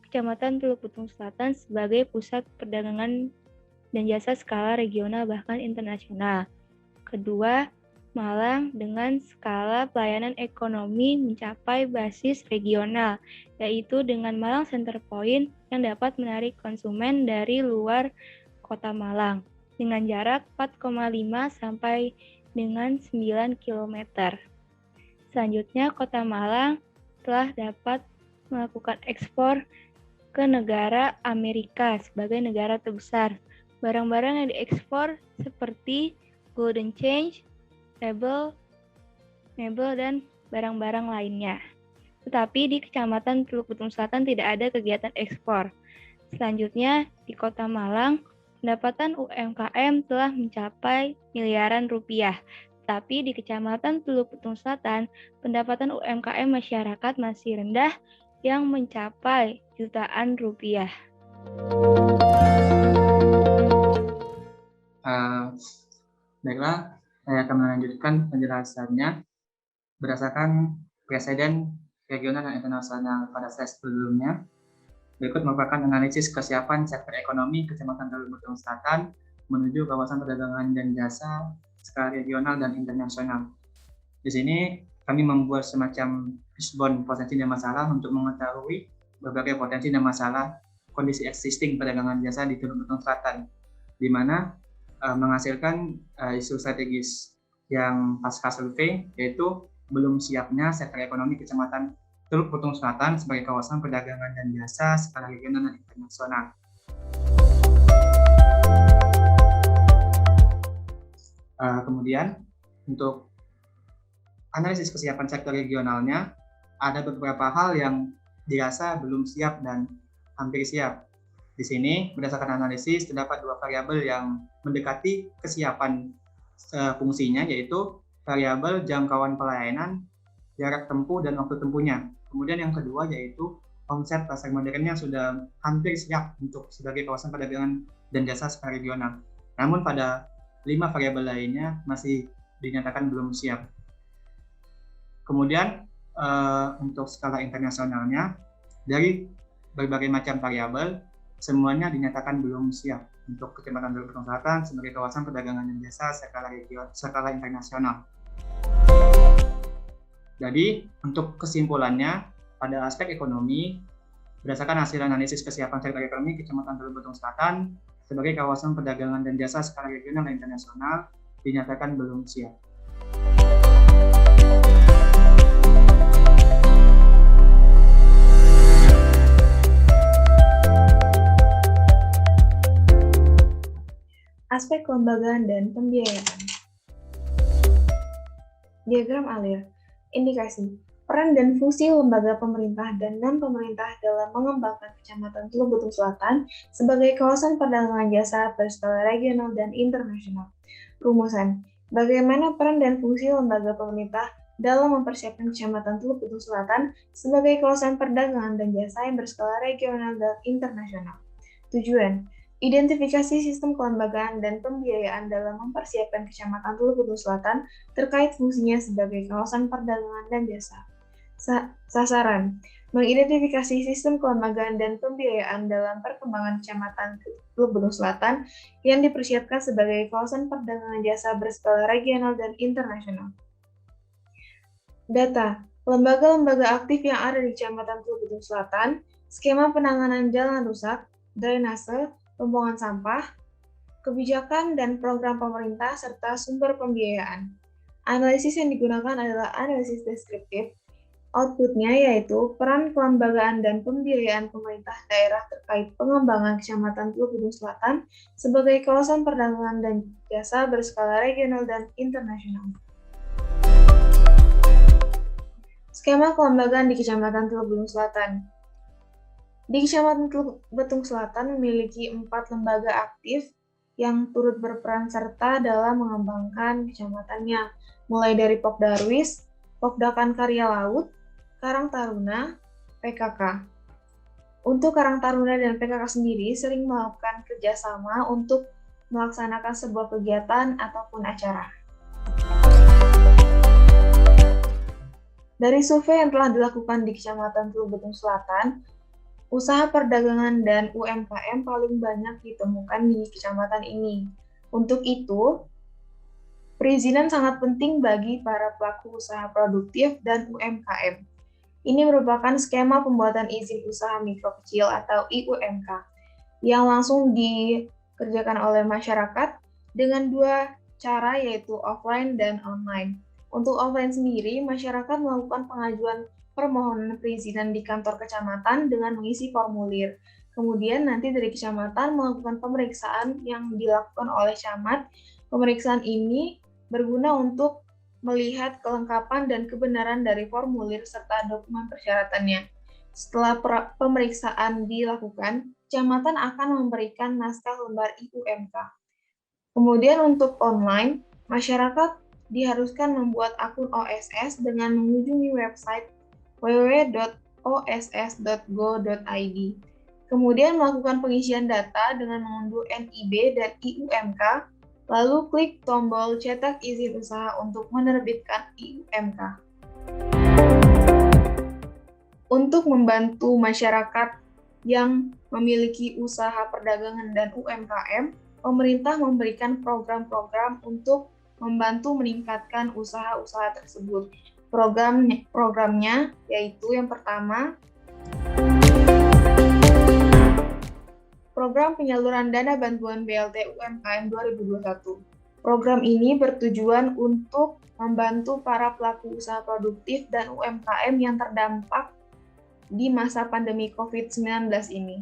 Kecamatan Teluk Betung Selatan sebagai pusat perdagangan dan jasa skala regional bahkan internasional. Kedua, Malang dengan skala pelayanan ekonomi mencapai basis regional, yaitu dengan Malang Center Point yang dapat menarik konsumen dari luar Kota Malang dengan jarak 4,5 sampai dengan 9 km. Selanjutnya, Kota Malang telah dapat melakukan ekspor ke negara Amerika sebagai negara terbesar. Barang-barang yang diekspor seperti golden change, mebel, dan barang-barang lainnya. Tetapi di Kecamatan Teluk Betung Selatan tidak ada kegiatan ekspor. Selanjutnya, di Kota Malang, pendapatan UMKM telah mencapai miliaran rupiah. Tapi di Kecamatan Teluk Betung Selatan, pendapatan UMKM masyarakat masih rendah yang mencapai jutaan rupiah. Baiklah, saya akan melanjutkan penjelasannya berdasarkan presiden regional dan internasional pada slide sebelumnya. Berikut merupakan analisis kesiapan sektor ekonomi Kecamatan Teluk Betung Selatan menuju kawasan perdagangan dan jasa skala regional dan internasional. Di sini kami membuat semacam fishbone potensi dan masalah untuk mengetahui berbagai potensi dan masalah kondisi existing perdagangan jasa di Teluk Betung Selatan, di mana menghasilkan isu strategis yang pasca survei, yaitu belum siapnya sektor ekonomi Kecamatan Teluk Betung Selatan sebagai kawasan perdagangan dan jasa skala regional dan internasional. Kemudian, untuk analisis kesiapan sektor regionalnya, ada beberapa hal yang dirasa belum siap dan hampir siap. Di sini, berdasarkan analisis, terdapat dua variabel yang mendekati kesiapan fungsinya, yaitu variabel jangkauan pelayanan, jarak tempuh, dan waktu tempuhnya. Kemudian yang kedua yaitu omset pasar modern yang sudah hampir siap untuk sebagai kawasan perdagangan dan jasa skala regional. Namun pada 5 variabel lainnya masih dinyatakan belum siap. Kemudian untuk skala internasionalnya, dari berbagai macam variabel, semuanya dinyatakan belum siap untuk Kecamatan Teluk Betung Selatan sebagai kawasan perdagangan dan jasa skala internasional. Jadi, untuk kesimpulannya, pada aspek ekonomi, berdasarkan hasil analisis kesiapan sektor ekonomi Kecamatan Teluk Betung Selatan sebagai kawasan perdagangan dan jasa skala regional dan internasional dinyatakan belum siap. Aspek kelembagaan dan pembiayaan. Diagram alir. Indikasi. Peran dan fungsi lembaga pemerintah dan non-pemerintah dalam mengembangkan Kecamatan Teluk Betung Selatan sebagai kawasan perdagangan jasa berskala regional dan internasional. Rumusan. Bagaimana peran dan fungsi lembaga pemerintah dalam mempersiapkan Kecamatan Teluk Betung Selatan sebagai kawasan perdagangan dan jasa yang berskala regional dan internasional. Tujuan. Identifikasi sistem kelembagaan dan pembiayaan dalam mempersiapkan Kecamatan Teluk Betung Selatan terkait fungsinya sebagai kawasan perdagangan dan jasa. Sasaran: mengidentifikasi sistem kelembagaan dan pembiayaan dalam perkembangan Kecamatan Teluk Betung Selatan yang dipersiapkan sebagai kawasan perdagangan jasa berskala regional dan internasional. Data: lembaga-lembaga aktif yang ada di Kecamatan Teluk Betung Selatan, skema penanganan jalan rusak, drainase, pembuangan sampah, kebijakan dan program pemerintah, serta sumber pembiayaan. Analisis yang digunakan adalah analisis deskriptif. Outputnya yaitu peran kelembagaan dan pembiayaan pemerintah daerah terkait pengembangan Kecamatan Teluk Betung Selatan sebagai kawasan perdagangan dan jasa berskala regional dan internasional. Skema kelembagaan di Kecamatan Teluk Betung Selatan. Di Kecamatan Teluk Betung Selatan memiliki 4 lembaga aktif yang turut berperan serta dalam mengembangkan kecamatannya, mulai dari Pokdarwis, Pokdakan Karya Laut, Karang Taruna, PKK. Untuk Karang Taruna dan PKK sendiri sering melakukan kerjasama untuk melaksanakan sebuah kegiatan ataupun acara. Dari survei yang telah dilakukan di Kecamatan Teluk Betung Selatan, usaha perdagangan dan UMKM paling banyak ditemukan di kecamatan ini. Untuk itu, perizinan sangat penting bagi para pelaku usaha produktif dan UMKM. Ini merupakan skema pembuatan izin usaha mikro kecil atau IUMK yang langsung dikerjakan oleh masyarakat dengan 2 cara, yaitu offline dan online. Untuk offline sendiri, masyarakat melakukan pengajuan permohonan perizinan di kantor kecamatan dengan mengisi formulir. Kemudian nanti dari kecamatan melakukan pemeriksaan yang dilakukan oleh camat. Pemeriksaan ini berguna untuk melihat kelengkapan dan kebenaran dari formulir serta dokumen persyaratannya. Setelah pemeriksaan dilakukan, kecamatan akan memberikan naskah lembar IUMK. Kemudian untuk online, masyarakat diharuskan membuat akun OSS dengan mengunjungi website www.oss.go.id. Kemudian melakukan pengisian data dengan mengunduh NIB dan IUMK, lalu klik tombol cetak izin usaha untuk menerbitkan IUMK. Untuk membantu masyarakat yang memiliki usaha perdagangan dan UMKM, pemerintah memberikan program-program untuk membantu meningkatkan usaha-usaha tersebut. Programnya yaitu yang pertama, Program Penyaluran Dana Bantuan BLT UMKM 2021. Program ini bertujuan untuk membantu para pelaku usaha produktif dan UMKM yang terdampak di masa pandemi COVID-19 ini.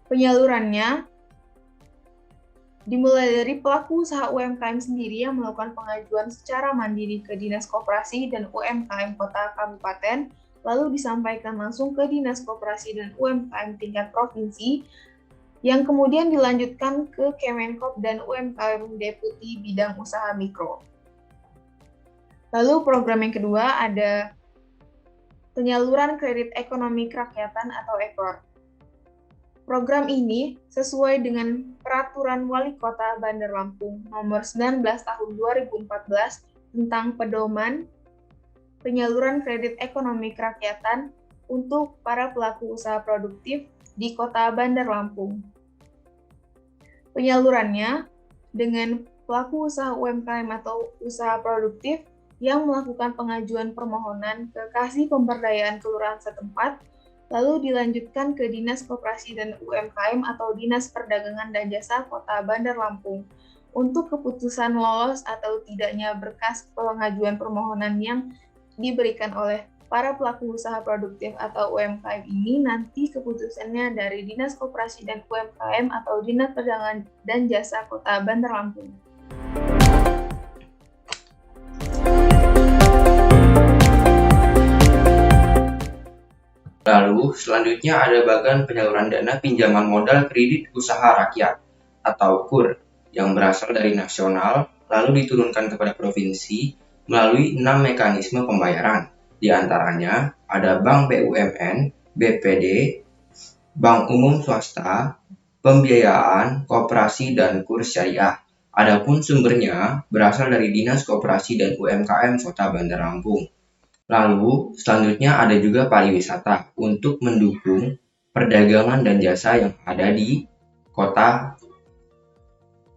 Penyalurannya dimulai dari pelaku usaha UMKM sendiri yang melakukan pengajuan secara mandiri ke Dinas Koperasi dan UMKM Kota Kabupaten, lalu disampaikan langsung ke Dinas Koperasi dan UMKM tingkat provinsi, yang kemudian dilanjutkan ke Kemenkop dan UMKM Deputi Bidang Usaha Mikro. Lalu program yang kedua ada Penyaluran Kredit Ekonomi Kerakyatan atau EKOR. Program ini sesuai dengan Peraturan Wali Kota Bandar Lampung Nomor 19 Tahun 2014 tentang pedoman penyaluran kredit ekonomi kerakyatan untuk para pelaku usaha produktif di Kota Bandar Lampung. Penyalurannya dengan pelaku usaha UMKM atau usaha produktif yang melakukan pengajuan permohonan ke Kasih Pemberdayaan Kelurahan setempat, lalu dilanjutkan ke Dinas Koperasi dan UMKM atau Dinas Perdagangan dan Jasa Kota Bandar Lampung untuk keputusan lolos atau tidaknya berkas pengajuan permohonan yang diberikan oleh para pelaku usaha produktif atau UMKM ini. Nanti keputusannya dari Dinas Koperasi dan UMKM atau Dinas Perdagangan dan Jasa Kota Bandar Lampung. Lalu, selanjutnya ada bagian penyaluran dana pinjaman modal kredit usaha rakyat atau KUR yang berasal dari nasional lalu diturunkan kepada provinsi melalui 6 mekanisme pembayaran. Di antaranya ada Bank BUMN, BPD, Bank Umum Swasta, pembiayaan, koperasi, dan kurs syariah. Adapun sumbernya berasal dari Dinas Koperasi dan UMKM Kota Bandar Lampung. Lalu, selanjutnya ada juga pariwisata untuk mendukung perdagangan dan jasa yang ada di kota.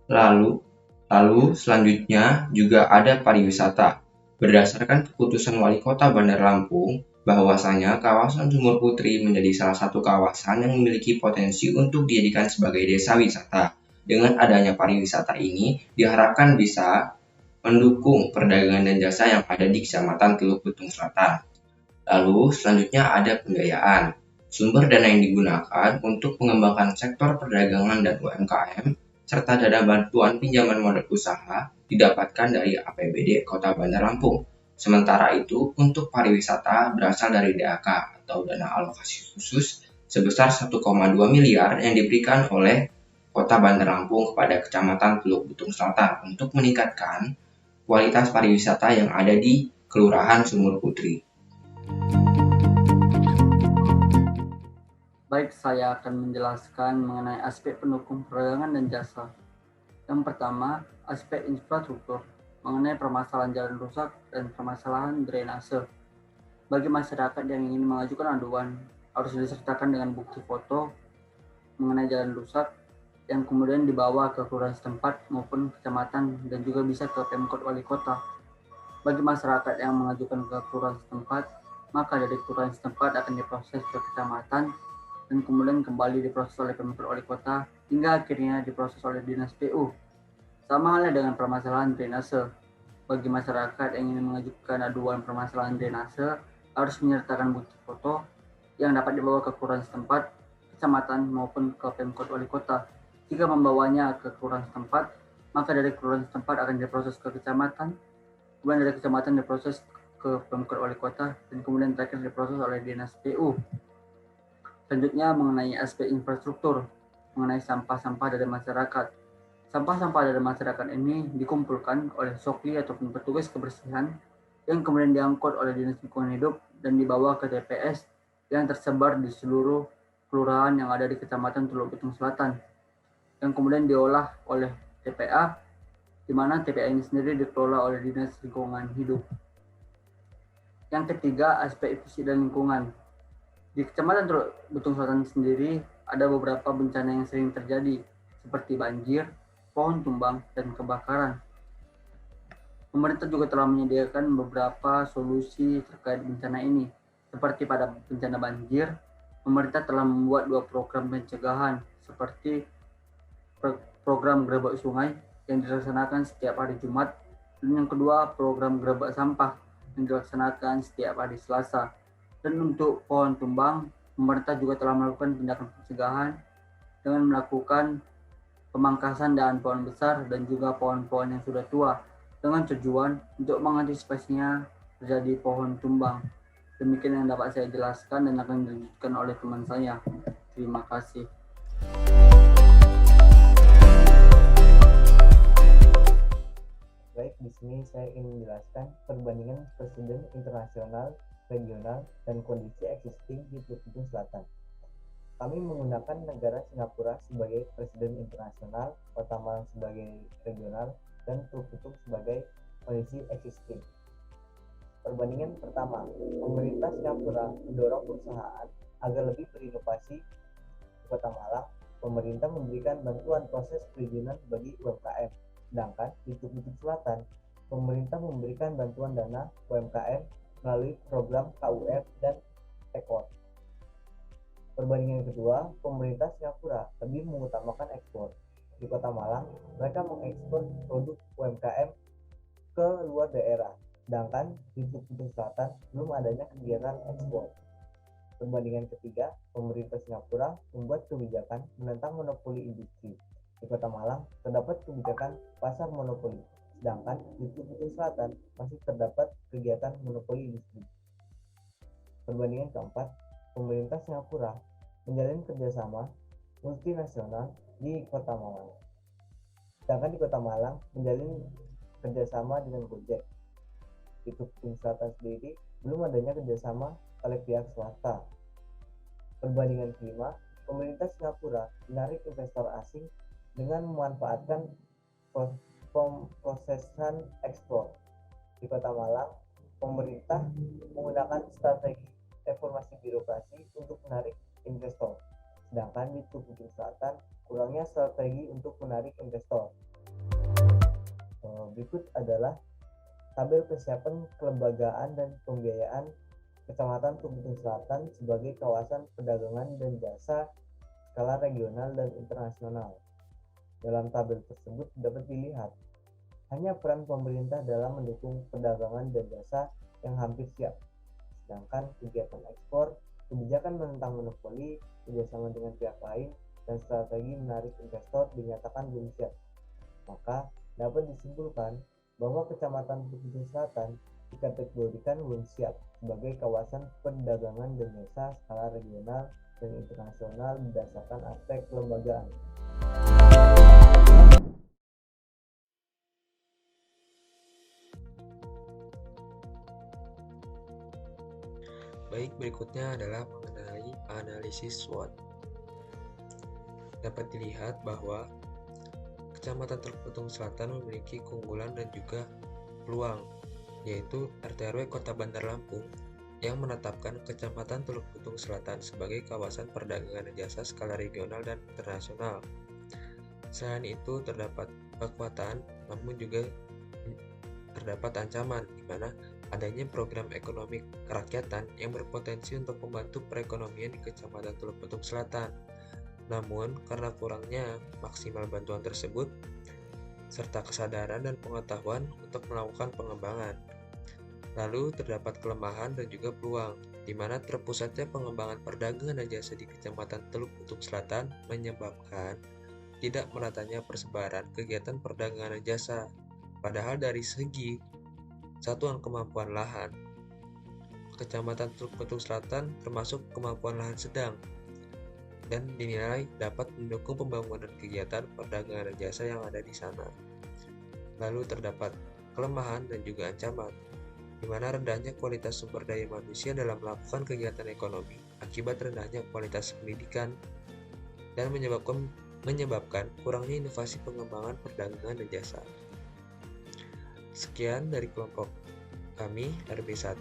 Lalu selanjutnya juga ada pariwisata. Berdasarkan keputusan Wali Kota Bandar Lampung, bahwasanya kawasan Sumur Putri menjadi salah satu kawasan yang memiliki potensi untuk dijadikan sebagai desa wisata. Dengan adanya pariwisata ini, diharapkan bisa mendukung perdagangan dan jasa yang ada di Kecamatan Teluk Betung Selatan. Lalu selanjutnya ada pembiayaan. Sumber dana yang digunakan untuk mengembangkan sektor perdagangan dan UMKM, serta dana bantuan pinjaman modal usaha didapatkan dari APBD Kota Bandar Lampung. Sementara itu, untuk pariwisata berasal dari DAK atau dana alokasi khusus sebesar 1,2 miliar yang diberikan oleh Kota Bandar Lampung kepada Kecamatan Teluk Betung Selatan untuk meningkatkan kualitas pariwisata yang ada di Kelurahan Sumur Putri. Baik, saya akan menjelaskan mengenai aspek pendukung perdagangan dan jasa. Yang pertama, aspek infrastruktur mengenai permasalahan jalan rusak dan permasalahan drainase. Bagi masyarakat yang ingin mengajukan aduan, harus disertakan dengan bukti foto mengenai jalan rusak yang kemudian dibawa ke kelurahan setempat maupun kecamatan dan juga bisa ke Pemkot Wali Kota. Bagi masyarakat yang mengajukan ke kelurahan setempat, maka dari kelurahan setempat akan diproses ke kecamatan dan kemudian kembali diproses oleh Pemkot Wali Kota hingga akhirnya diproses oleh Dinas PU. Sama halnya dengan permasalahan drainase. Bagi masyarakat yang ingin mengajukan aduan permasalahan drainase, harus menyertakan bukti foto yang dapat dibawa ke kelurahan setempat, kecamatan maupun ke Pemkot Wali Kota. Jika membawanya ke kelurahan setempat, maka dari kelurahan setempat akan diproses ke kecamatan, kemudian dari kecamatan diproses ke Pemkot Wali Kota, dan kemudian terakhir diproses oleh Dinas PU. Selanjutnya mengenai aspek infrastruktur, mengenai sampah-sampah dari masyarakat. Sampah-sampah dari masyarakat ini dikumpulkan oleh sokli ataupun petugas kebersihan yang kemudian diangkut oleh Dinas Lingkungan Hidup dan dibawa ke TPS yang tersebar di seluruh kelurahan yang ada di Kecamatan Teluk Betung Selatan, yang kemudian diolah oleh TPA, di mana TPA ini sendiri dikelola oleh Dinas Lingkungan Hidup. Yang ketiga, aspek fisik dan lingkungan. Di Kecamatan Teluk Betung Selatan sendiri ada beberapa bencana yang sering terjadi, seperti banjir, pohon tumbang, dan kebakaran. Pemerintah juga telah menyediakan beberapa solusi terkait bencana ini. Seperti pada bencana banjir, pemerintah telah membuat 2 program pencegahan, seperti program gerebek sungai yang dilaksanakan setiap hari Jumat, dan yang kedua program gerebek sampah yang dilaksanakan setiap hari Selasa. Dan untuk pohon tumbang, pemerintah juga telah melakukan tindakan pencegahan dengan melakukan pemangkasan dahan pohon besar dan juga pohon-pohon yang sudah tua dengan tujuan untuk mengantisipasinya terjadi pohon tumbang. Demikian yang dapat saya jelaskan dan akan dilanjutkan oleh teman saya. Terima kasih. Baik, di sini saya ingin menjelaskan perbandingan presiden internasional, regional, dan kondisi existing di Teluk Betung Selatan. Kami menggunakan negara Singapura sebagai presiden internasional, Kota Malang sebagai regional, dan Teluk Betung sebagai kondisi existing. Perbandingan pertama, pemerintah Singapura mendorong perusahaan agar lebih berinovasi di Kota Malang. Pemerintah memberikan bantuan proses perizinan bagi UMKM, sedangkan di Teluk Betung Selatan, pemerintah memberikan bantuan dana UMKM melalui program KUR dan Tekor. Perbandingan kedua, pemerintah Singapura lebih mengutamakan ekspor. Di Kota Malang, mereka mengekspor produk UMKM ke luar daerah, sedangkan di Teluk Betung Selatan belum adanya kegiatan ekspor. Perbandingan ketiga, pemerintah Singapura membuat kebijakan menentang monopoli industri. Di Kota Malang terdapat kebijakan pasar monopoli, sedangkan di Teluk Betung Selatan masih terdapat kegiatan monopoli industri. Perbandingan keempat, pemerintah Singapura menjalin kerjasama multinasional di Kota Malang, sedangkan di Kota Malang menjalin kerjasama dengan Gojek. Di Teluk Betung Selatan sendiri belum adanya kerjasama oleh pihak swasta. Perbandingan kelima, pemerintah Singapura menarik investor asing dengan memanfaatkan pemrosesan ekspor. Di Kota Malang, pemerintah menggunakan strategi reformasi birokrasi untuk menarik investor. Sedangkan di Teluk Betung Selatan, kurangnya strategi untuk menarik investor. Berikut adalah tabel kesiapan kelembagaan dan pembiayaan Kecamatan Teluk Betung Selatan sebagai kawasan perdagangan dan jasa skala regional dan internasional. Dalam tabel tersebut dapat dilihat hanya peran pemerintah dalam mendukung perdagangan dan jasa yang hampir siap. Sedangkan kegiatan ekspor, kebijakan menentang monopoli, kerjasama dengan pihak lain, dan strategi menarik investor dinyatakan belum siap. Maka dapat disimpulkan bahwa Kecamatan Teluk Betung Selatan dikategorikan belum siap sebagai kawasan perdagangan dan jasa skala regional dan internasional berdasarkan aspek kelembagaan. Baik, berikutnya adalah mengenai analisis SWOT. Dapat dilihat bahwa Kecamatan Teluk Betung Selatan memiliki keunggulan dan juga peluang, yaitu RT/RW Kota Bandar Lampung yang menetapkan Kecamatan Teluk Betung Selatan sebagai kawasan perdagangan dan jasa skala regional dan internasional. Selain itu, terdapat kekuatan, namun juga terdapat ancaman, di mana adanya program ekonomi kerakyatan yang berpotensi untuk membantu perekonomian di Kecamatan Teluk Betung Selatan. Namun, karena kurangnya maksimal bantuan tersebut, serta kesadaran dan pengetahuan untuk melakukan pengembangan. Lalu, terdapat kelemahan dan juga peluang, di mana terpusatnya pengembangan perdagangan dan jasa di Kecamatan Teluk Betung Selatan menyebabkan tidak meratanya persebaran kegiatan perdagangan dan jasa. Padahal dari segi satuan kemampuan lahan, Kecamatan Teluk Betung Selatan termasuk kemampuan lahan sedang dan dinilai dapat mendukung pembangunan kegiatan perdagangan dan jasa yang ada di sana. Lalu terdapat kelemahan dan juga ancaman, di mana rendahnya kualitas sumber daya manusia dalam melakukan kegiatan ekonomi akibat rendahnya kualitas pendidikan dan menyebabkan kurangnya inovasi pengembangan perdagangan dan jasa. Sekian dari kelompok kami RB1.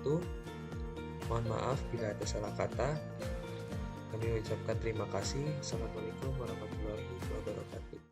Mohon maaf bila ada salah kata. Kami ucapkan terima kasih. Assalamualaikum warahmatullahi wabarakatuh.